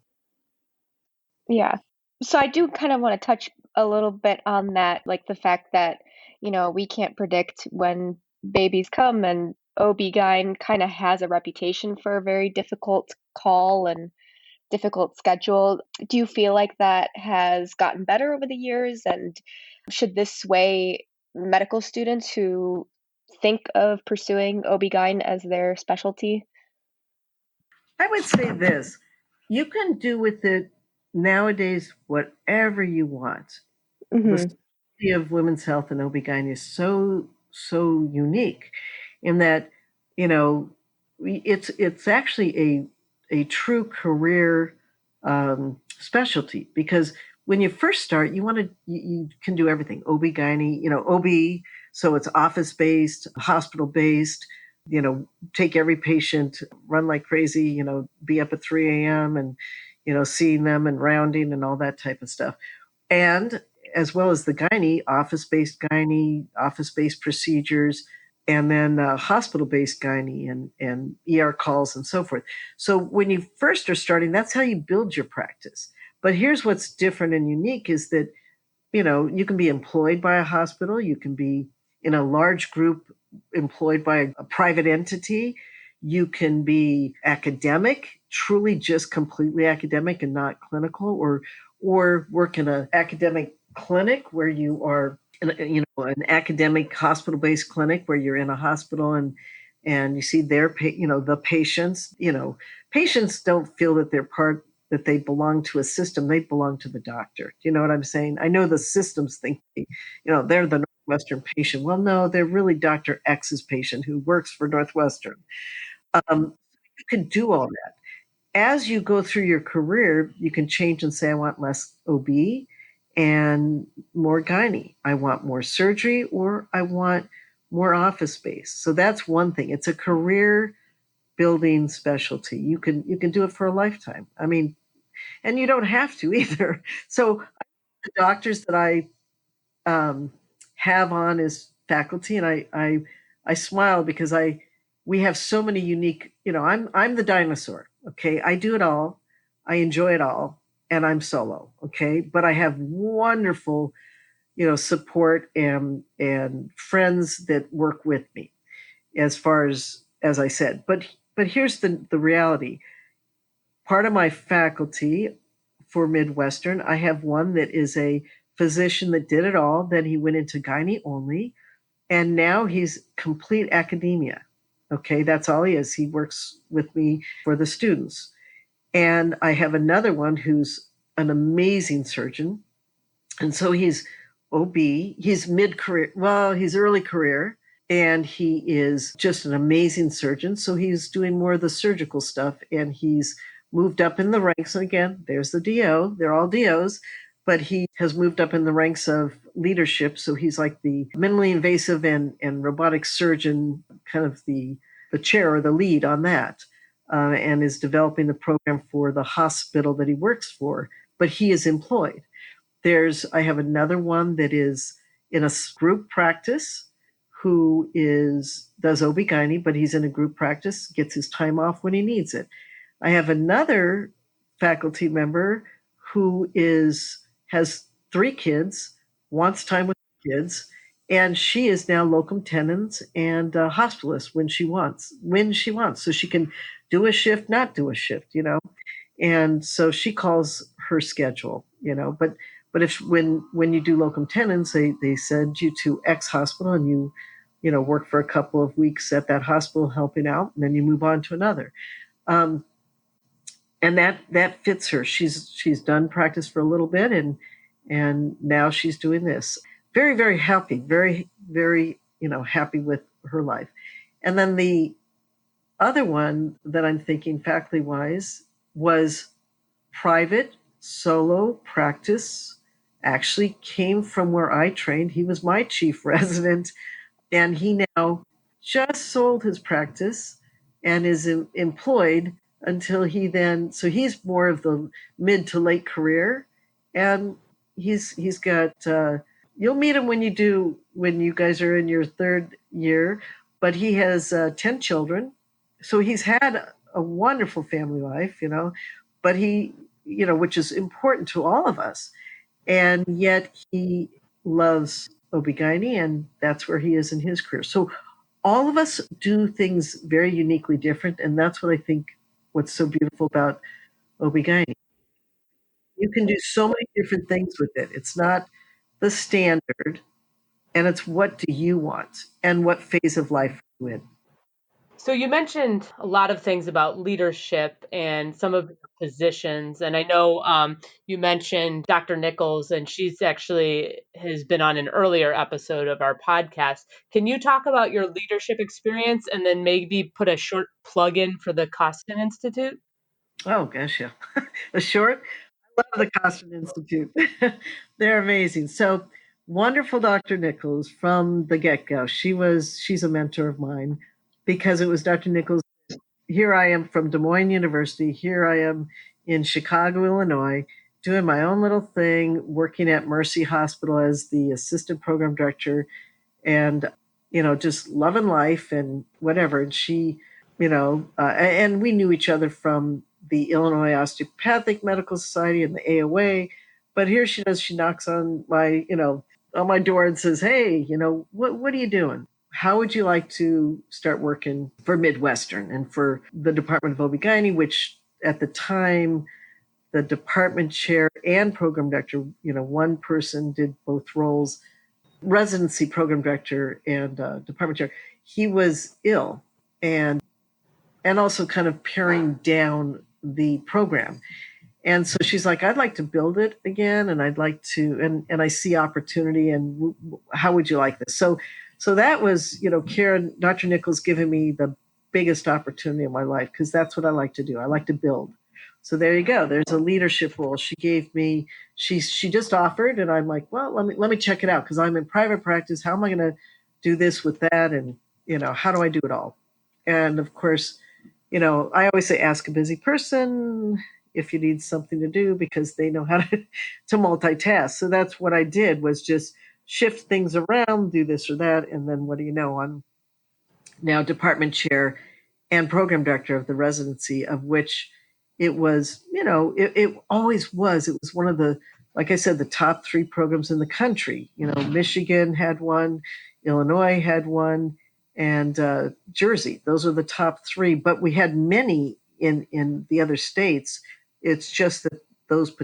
Yeah. So I do kind of want to touch a little bit on that, like the fact that, we can't predict when babies come, and OB-GYN kind of has a reputation for a very difficult call and difficult schedule. Do you feel like that has gotten better over the years? And should this sway medical students who think of pursuing OB-GYN as their specialty? I would say this: you can do with it nowadays whatever you want. The study of women's health and OB-GYN is so unique in that, it's actually a true career specialty, because when you first start, you can do everything. OB-GYN, OB, so it's office based, hospital based, take every patient, run like crazy, be up at 3 a.m. and, seeing them and rounding and all that type of stuff. And as well as the gynae, office-based procedures, and then hospital-based gynae and ER calls and so forth. So when you first are starting, that's how you build your practice. But here's what's different and unique is that, you can be employed by a hospital, you can be in a large group employed by a private entity, you can be academic, truly just completely academic and not clinical, or work in an academic clinic where you are an academic hospital-based clinic where you're in a hospital and you see the patients. Patients don't feel that that they belong to a system. They belong to the doctor. Do you know what I'm saying? I know the systems think they're the Northwestern patient. Well, no, they're really Dr. X's patient who works for Northwestern. You can do all that. As you go through your career, you can change and say, I want less OB and more gynae. I want more surgery, or I want more office space. So that's one thing. It's a career building specialty. You can do it for a lifetime. I mean, and you don't have to either. So the doctors that I have on as faculty, and I smile because we have so many unique. I'm the dinosaur. Okay, I do it all. I enjoy it all, and I'm solo. Okay, but I have wonderful, support and friends that work with me, as far as I said. But here's the reality. Part of my faculty for Midwestern, I have one that is a physician that did it all. Then he went into gynae only, and now he's complete academia. Okay, that's all he is. He works with me for the students. And I have another one who's an amazing surgeon. And so he's OB, he's mid-career, well, he's early career, and he is just an amazing surgeon. So he's doing more of the surgical stuff, and he's moved up in the ranks. And again, there's the DO, they're all DOs, but he has moved up in the ranks of leadership. So he's like the minimally invasive and robotic surgeon, kind of the chair or the lead on that, and is developing the program for the hospital that he works for, but he is employed. I have another one that is in a group practice who does OB-GYN, but he's in a group practice, gets his time off when he needs it. I have another faculty member who has 3 kids, wants time with kids, and she is now locum tenens and hospitalist when she wants, so she can do a shift, not do a shift, and so she calls her schedule, but if when you do locum tenens, they send you to X hospital and you work for a couple of weeks at that hospital helping out, and then you move on to another. And that fits her. She's done practice for a little bit, and now she's doing this. Very, very happy, very, very, happy with her life. And then the other one that I'm thinking faculty wise was private solo practice. Actually came from where I trained. He was my chief resident, and he now just sold his practice and is employed until so he's more of the mid to late career, and he's got you'll meet him when you guys are in your 3rd year, but he has 10 children, so he's had a wonderful family life, but he, which is important to all of us, and yet he loves OB-GYN, and that's where he is in his career. So all of us do things very uniquely different, and that's what I think what's so beautiful about OB-GYN. You can do so many different things with it. It's not the standard, and it's what do you want and what phase of life are you in. So you mentioned a lot of things about leadership and some of your positions, and I know you mentioned Dr. Nichols, and she's actually has been on an earlier episode of our podcast. Can you talk about your leadership experience and then maybe put a short plug in for the Costin Institute? Oh gosh, yeah. The short. I love the Costin Institute. They're amazing. So wonderful Dr. Nichols from the get-go. She's a mentor of mine because it was Dr. Nichols. Here I am from Des Moines University. Here I am in Chicago, Illinois, doing my own little thing, working at Mercy Hospital as the assistant program director, and just loving life and whatever. And she, and we knew each other from the Illinois Osteopathic Medical Society and the AOA. But here she does. She knocks on my door and says, "Hey, what are you doing? How would you like to start working for Midwestern and for the Department of OB-GYN," which at the time, the department chair and program director, one person did both roles, residency program director and department chair. He was ill and also kind of paring down the program. And so she's like, "I'd like to build it again, and I'd like to, and I see opportunity, and how would you like this?" So that was, Karen, Dr. Nichols giving me the biggest opportunity of my life, because that's what I like to do. I like to build. So there you go. There's a leadership role she gave me. She just offered, and I'm like, well, let me check it out, because I'm in private practice. How am I going to do this with that? And, how do I do it all? And of course, I always say, ask a busy person if you need something to do, because they know how to multitask. So that's what I did, was just shift things around, do this or that. And then what do you know? I'm now department chair and program director of the residency, of which it was, it always was. It was one of the, like I said, the top 3 programs in the country. Michigan had one, Illinois had one, and Jersey. Those are the top 3. But we had many in the other states. It's just that those,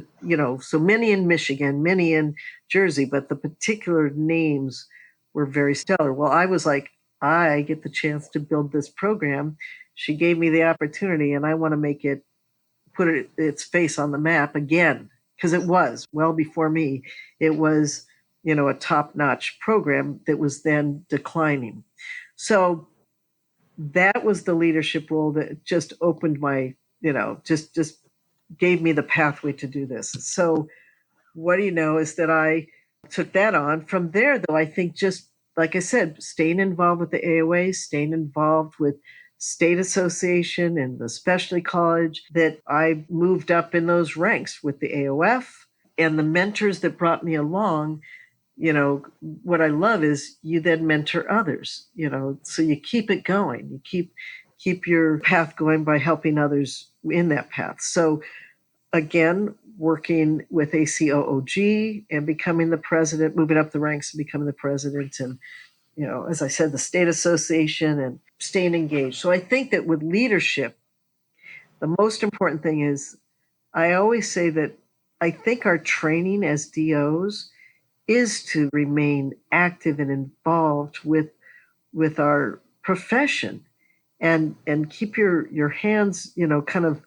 so many in Michigan, many in Jersey, but the particular names were very stellar. Well, I was like, I get the chance to build this program. She gave me the opportunity, and I want to make it, put its face on the map again, because it was, well before me, it was, a top-notch program that was then declining. So that was the leadership role that just opened my, just gave me the pathway to do this. So what do you know is that I took that on. From there, though, I think, just like I said, staying involved with the AOA, staying involved with state association and the specialty college, that I moved up in those ranks with the AOF, and the mentors that brought me along. What I love is you then mentor others, so you keep it going. You keep your path going by helping others in that path. So again, working with ACOOG and becoming the president, moving up the ranks and becoming the president, and as I said, the state association, and staying engaged. So I think that with leadership, the most important thing is, I always say that I think our training as DOs is to remain active and involved with our profession, and keep your hands kind of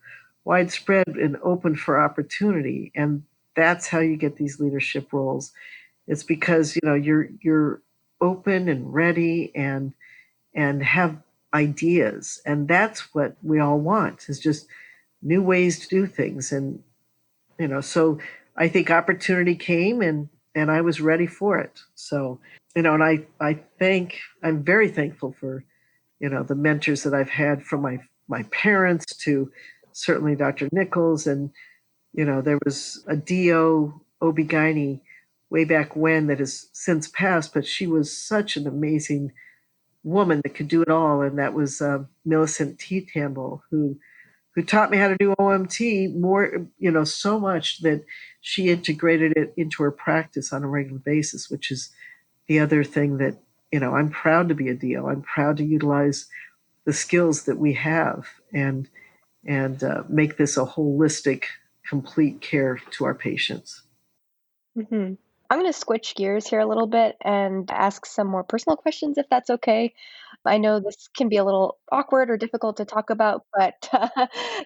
widespread and open for opportunity. And that's how you get these leadership roles. It's because you're open and ready and have ideas, and that's what we all want, is just new ways to do things. And so I think opportunity came, and I was ready for it. So and I'm very thankful for the mentors that I've had, from my parents to certainly Dr. Nichols. And there was a DO OB-GYN way back when that has since passed, but she was such an amazing woman that could do it all, and that was Millicent T. Tamble, who taught me how to do OMT more, so much that she integrated it into her practice on a regular basis, which is the other thing that, I'm proud to be a DO. I'm proud to utilize the skills that we have, and make this a holistic, complete care to our patients. Mm-hmm. I'm going to switch gears here a little bit and ask some more personal questions, if that's okay. I know this can be a little awkward or difficult to talk about, but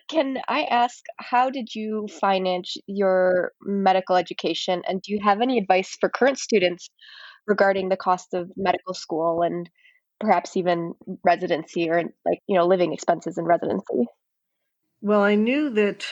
can I ask, how did you finance your medical education? And do you have any advice for current students regarding the cost of medical school and perhaps even residency, or living expenses in residency? Well, I knew that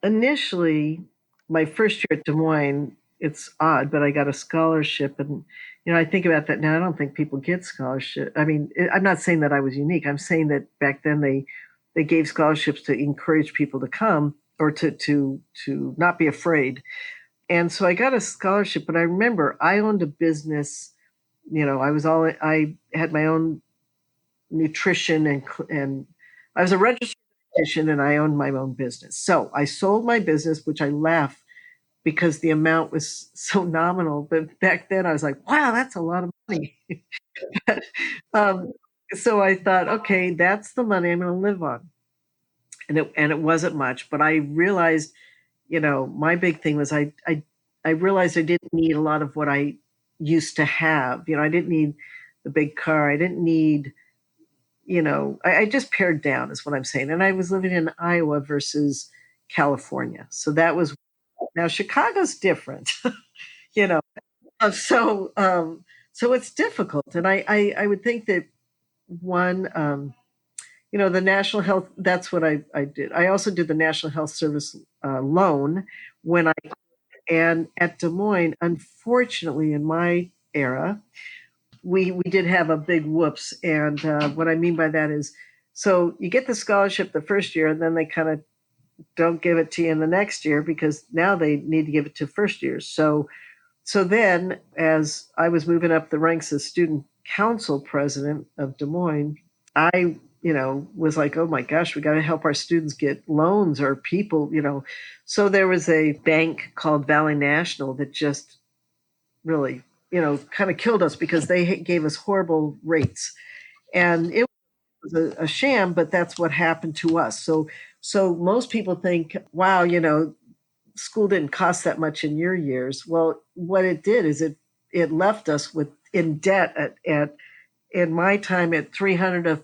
initially, my first year at Des Moines, it's odd, but I got a scholarship. And, I think about that now. I don't think people get scholarship. I mean, I'm not saying that I was unique. I'm saying that back then they gave scholarships to encourage people to come, or to not be afraid. And so I got a scholarship, but I remember I owned a business. I had my own nutrition, and I was a registered dietitian, and I owned my own business. So I sold my business, which I laugh because the amount was so nominal. But back then I was like, wow, that's a lot of money. um, so I thought, okay, that's the money I'm going to live on. And it wasn't much, but I realized, my big thing was I realized I didn't need a lot of what I used to have. I didn't need the big car. I didn't need, I just pared down, is what I'm saying. And I was living in Iowa versus California. So that was, now Chicago's different, you know. So it's difficult. And I would think that one, the national health, that's what I did. I also did the National Health Service loan and at Des Moines, unfortunately, in my era, we did have a big whoops. And what I mean by that is, so you get the scholarship the first year, and then they kind of don't give it to you in the next year, because now they need to give it to first years. So then, as I was moving up the ranks as student council president of Des Moines, I was like, oh my gosh, we got to help our students get loans, or people. So there was a bank called Valley National that just really, kind of killed us, because they gave us horrible rates. And it was a sham, but that's what happened to us. So most people think, wow, school didn't cost that much in your years. Well, what it did is it left us in debt at in my time at 300 of,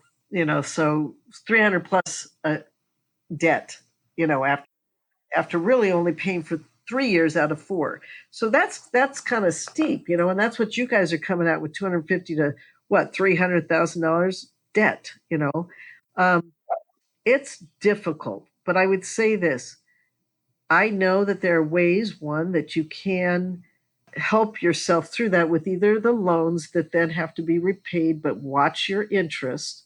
so 300 plus debt, after really only paying for 3 years out of 4. So that's kind of steep, and that's what you guys are coming out with, 250 to what, $300,000 debt, it's difficult. But I would say this, I know that there are ways, one, that you can help yourself through that with either the loans that then have to be repaid, but watch your interest,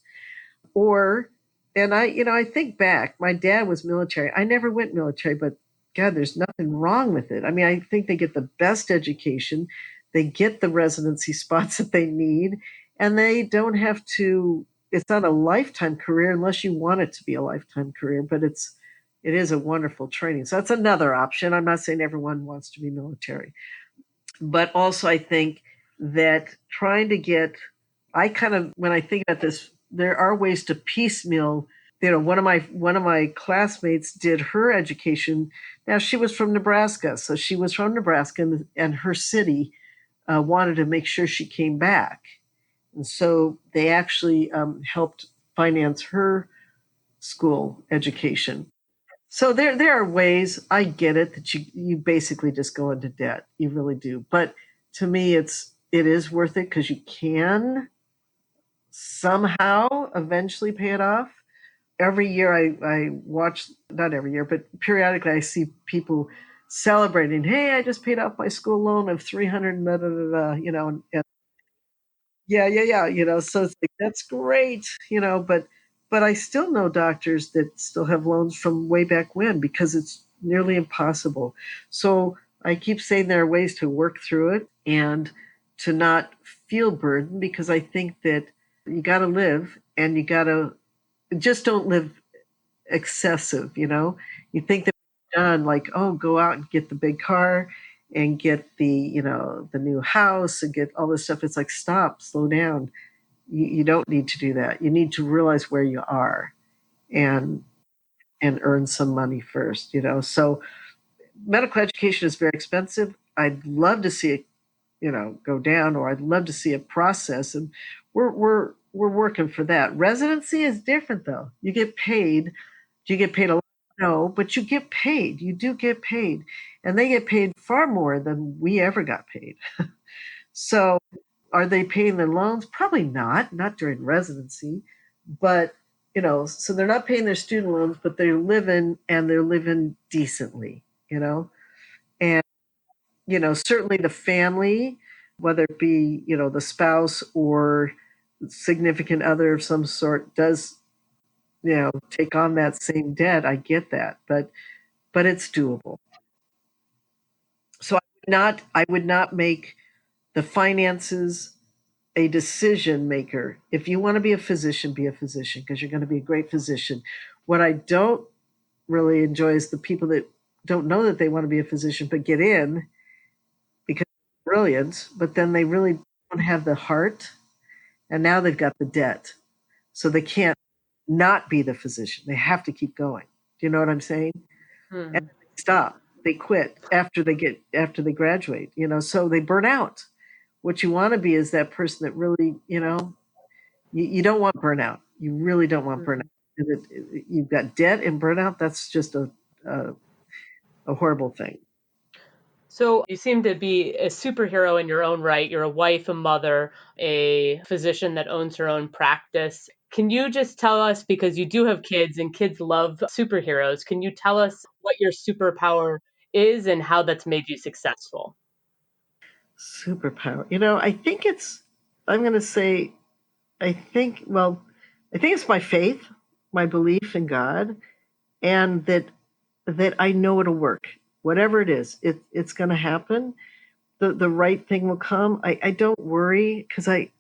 or, and I think back, my dad was military. I never went military, but God, there's nothing wrong with it. I mean, I think they get the best education, they get the residency spots that they need, and they don't have to, it's not a lifetime career unless you want it to be a lifetime career, but it is a wonderful training. So that's another option. I'm not saying everyone wants to be military, but also I think that trying to get, when I think about this, there are ways to piecemeal. One of my classmates did her education. Now she was from Nebraska, so she was from Nebraska, and her city wanted to make sure she came back, and so they actually helped finance her school education. So there are ways, I get it, that you basically just go into debt. You really do. But to me it is worth it because you can somehow eventually pay it off. Every year I watch, not every year, but periodically I see people celebrating, hey, I just paid off my school loan of 300 and da, da, da, da, and yeah, so it's like, that's great, but I still know doctors that still have loans from way back when because it's nearly impossible. So I keep saying there are ways to work through it and to not feel burdened, because I think that you got to live, and you got to just don't live excessive. You think that done, like, oh, go out and get the big car and get the new house and get all this stuff. It's like, stop, slow down. You don't need to do that. You need to realize where you are and earn some money first. So medical education is very expensive. I'd love to see it go down, or I'd love to see a process, and we're working for that. Residency is different, though. You get paid. Do you get paid a lot? No, but you get paid. You do get paid, and they get paid far more than we ever got paid. So are they paying their loans? Probably not during residency, but so they're not paying their student loans, but they're living, and they're living decently, and certainly the family, whether it be, the spouse or significant other of some sort, does, take on that same debt. I get that, but it's doable. So I would not make the finances a decision maker. If you want to be a physician, be a physician, because you're going to be a great physician. What I don't really enjoy is the people that don't know that they want to be a physician but get in because they're brilliant, but then they really don't have the heart, and now they've got the debt. So they can't not be the physician. They have to keep going. Do you know what I'm saying? And they stop. They quit after they graduate, so they burn out. What you want to be is that person that really, you don't want burnout. You really don't want burnout. You've got debt and burnout. That's just a horrible thing. So you seem to be a superhero in your own right. You're a wife, a mother, a physician that owns her own practice. Can you just tell us, because you do have kids and kids love superheroes, can you tell us what your superpower is and how that's made you successful? Superpower. I'm going to say, I think it's my faith, my belief in God, and that I know it'll work. Whatever it is, it's going to happen. The right thing will come. I don't worry, because I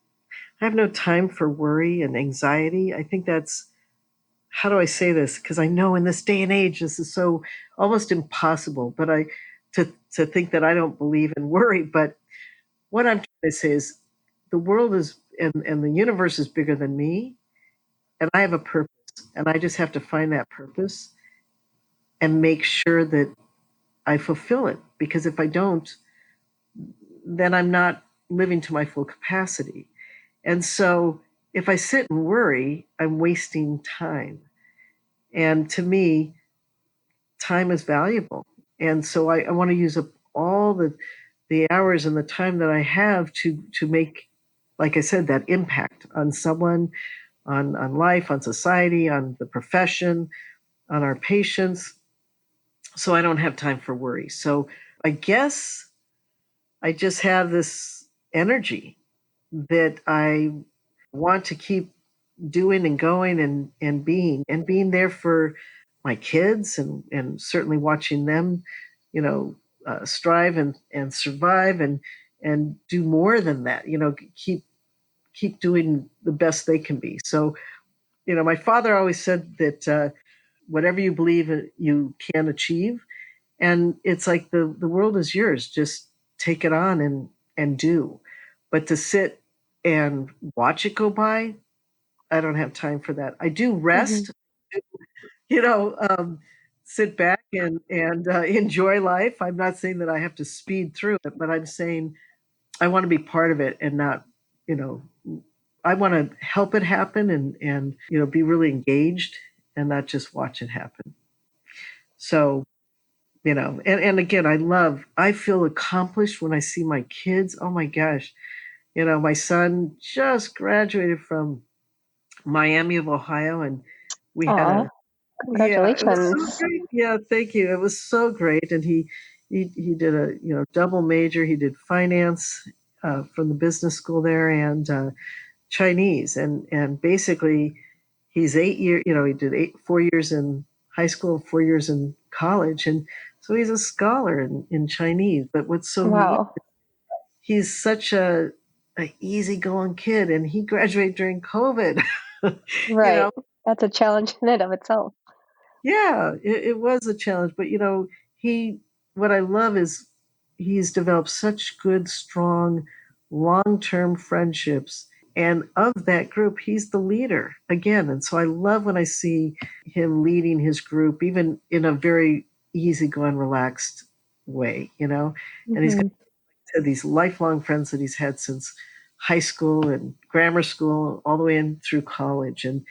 have no time for worry and anxiety. I think that's, how do I say this? Because I know in this day and age, this is so almost impossible. But to think that I don't believe in worry. But what I'm trying to say is, the world is, and the universe is bigger than me, and I have a purpose, and I just have to find that purpose and make sure that I fulfill it. Because if I don't, then I'm not living to my full capacity. And so if I sit and worry, I'm wasting time. And to me, time is valuable. And so I want to use up all the hours and the time that I have to make, like I said, that impact on someone, on life, on society, on the profession, on our patients. So I don't have time for worry. So I guess I just have this energy that I want to keep doing and going and being there for my kids, and certainly watching them, strive and survive and do more than that, keep doing the best they can be. So, my father always said that whatever you believe you can achieve. And it's like the world is yours. Just take it on and do. But to sit and watch it go by, I don't have time for that. I do rest, you know, sit back and enjoy life. I'm not saying that I have to speed through it, but I'm saying I want to be part of it and not, you know, I want to help it happen and be really engaged and not just watch it happen. So, and again, I feel accomplished when I see my kids. Oh my gosh. My son just graduated from Miami of Ohio, and we had Aw, yeah, it was so congratulations. great. Yeah, thank you. It was so great. And he did a, double major. He did finance from the business school there and Chinese. And basically he's 8 years, he did 4 years in high school, 4 years in college. And so he's a scholar in Chinese. But what's so neat, Wow. he's such a easygoing kid, and he graduated during COVID. you Right. know, That's a challenge in and of itself. Yeah, it was a challenge, but he what I love is he's developed such good, strong, long-term friendships. And of that group, he's the leader again. And so I love when I see him leading his group, even in a very easygoing, relaxed way. And he's got Hmm. these lifelong friends that he's had since high school and grammar school, all the way in through college. And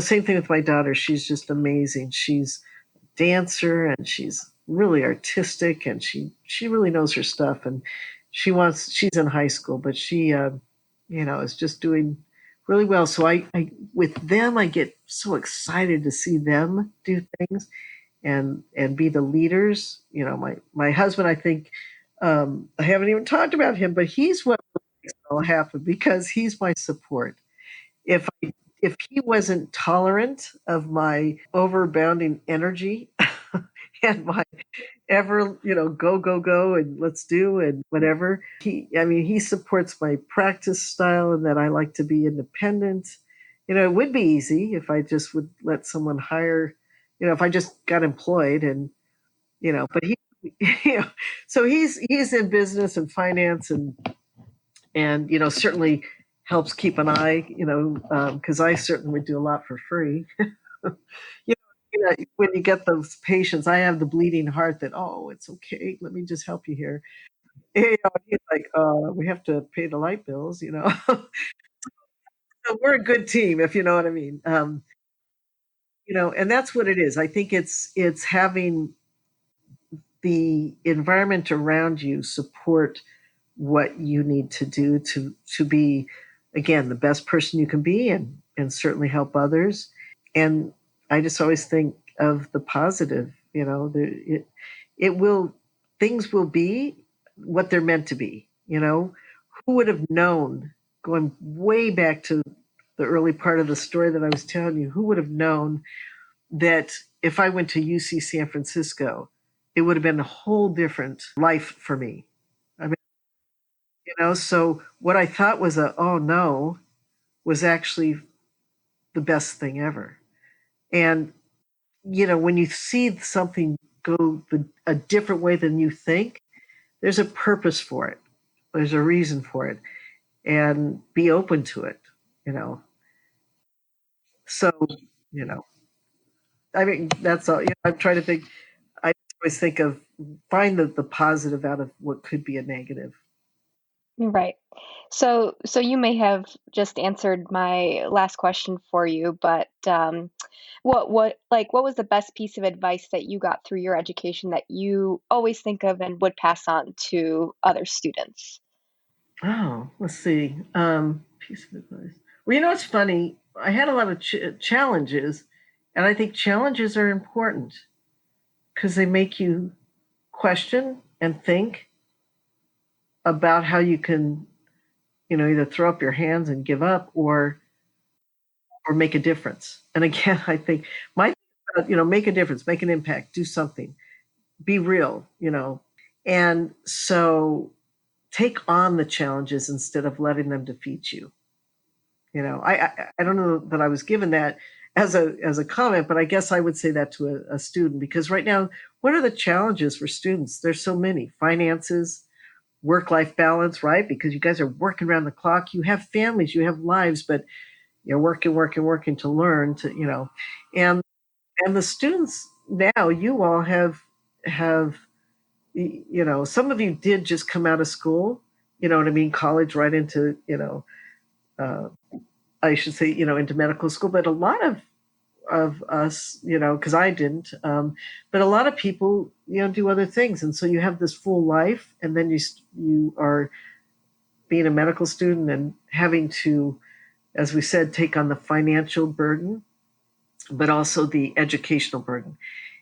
same thing with my daughter. She's just amazing. She's a dancer and she's really artistic, and she really knows her stuff. And she's in high school, but she is just doing really well. So I with them, I get so excited to see them do things and be the leaders. My husband, I think, I haven't even talked about him, but he's what makes it all happen because he's my support. If he wasn't tolerant of my overbounding energy and my ever, go, go, go, and let's do and whatever, he supports my practice style and that I like to be independent. It would be easy if I just would let someone hire, if I just got employed and, but he, so he's in business and finance and certainly helps keep an eye, because I certainly would do a lot for free. When you get those patients, I have the bleeding heart that, oh, it's okay, let me just help you here. He's like, we have to pay the light bills. So we're a good team, if you know what I mean. And that's what it is. I think it's having the environment around you support what you need to do to be, again, the best person you can be and certainly help others. And I just always think of the positive. It will things will be what they're meant to be. Who would have known, going way back to the early part of the story that I was telling you, who would have known that if I went to UC San Francisco, it would have been a whole different life for me. I mean, so what I thought was a oh no was actually the best thing ever. And when you see something go a different way than you think, there's a purpose for it. There's a reason for it, and be open to it. You know. So you know, I mean, that's all. I'm trying to think. I always think of find the positive out of what could be a negative. Right. So you may have just answered my last question for you, but what was the best piece of advice that you got through your education that you always think of and would pass on to other students? Oh, let's see. Piece of advice. Well, it's funny. I had a lot of challenges, and I think challenges are important because they make you question and think about how you can, either throw up your hands and give up or make a difference. And again, I think make a difference, make an impact, do something, be real. And so take on the challenges instead of letting them defeat you. I don't know that I was given that, as a comment, but I guess I would say that to a student, because right now, what are the challenges for students? There's so many: finances, work-life balance, right? Because you guys are working around the clock. You have families, you have lives, but you're working to learn to, and the students now, you all have, some of you did just come out of school, you know what I mean, college, right into, uh, I should say, into medical school, but a lot of us, because I didn't, but a lot of people, do other things, and so you have this full life, and then you are being a medical student and having to, as we said, take on the financial burden, but also the educational burden.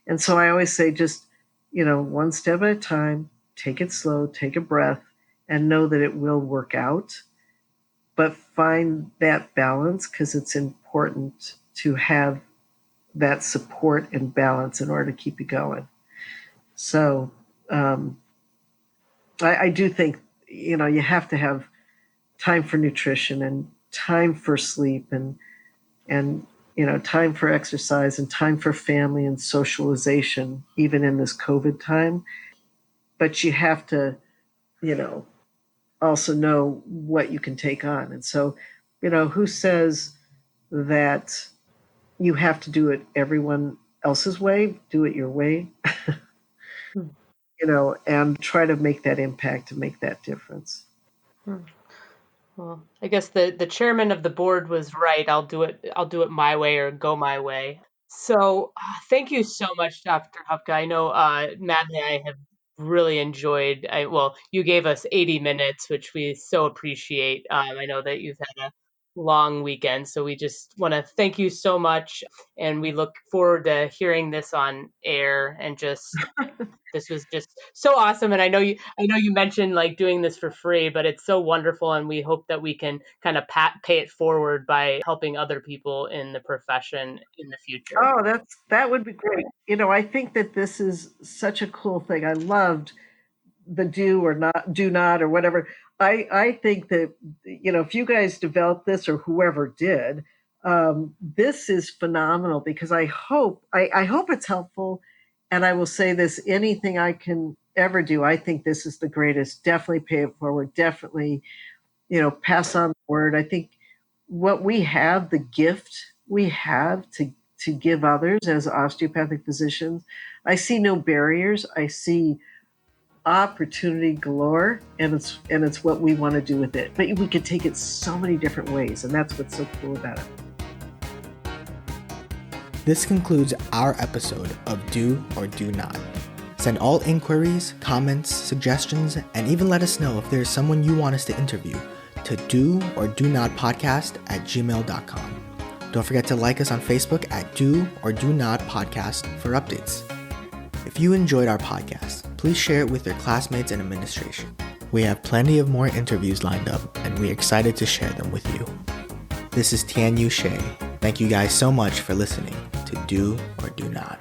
And so I always say, just, one step at a time, take it slow, take a breath, and know that it will work out. But find that balance, because it's important to have that support and balance in order to keep you going. So I do think, you have to have time for nutrition and time for sleep and time for exercise and time for family and socialization, even in this COVID time. But you have to, also know what you can take on. And so, who says that you have to do it everyone else's way? Do it your way, and try to make that impact and make that difference. Well, I guess the chairman of the board was right. I'll do it my way, or go my way. So thank you so much, Dr. Hubka. I know Madly and I have really enjoyed. Well, you gave us 80 minutes, which we so appreciate. I know that you've had a long weekend, so we just want to thank you so much, and we look forward to hearing this on air. And just this was just so awesome. And I know you mentioned like doing this for free, but it's so wonderful, and we hope that we can kind of pay it forward by helping other people in the profession in the future. Oh, that would be great. I think that this is such a cool thing. I loved the do not, or whatever. I think that, if you guys developed this, or whoever did, this is phenomenal, because I hope it's helpful. And I will say this: anything I can ever do, I think this is the greatest. Definitely pay it forward. Definitely, pass on the word. I think what we have, the gift we have to give others as osteopathic physicians, I see no barriers. I see opportunity galore, and it's what we want to do with it. But we could take it so many different ways, and that's what's so cool about it. This concludes our episode of Do or Do Not. Send all inquiries, comments, suggestions, and even let us know if there's someone you want us to interview to doordonotpodcast@gmail.com. Don't forget to like us on Facebook at Do or Do Not Podcast for updates. If you enjoyed our podcast, please share it with your classmates and administration. We have plenty of more interviews lined up, and we're excited to share them with you. This is Tian Yu Shea. Thank you guys so much for listening to Do or Do Not.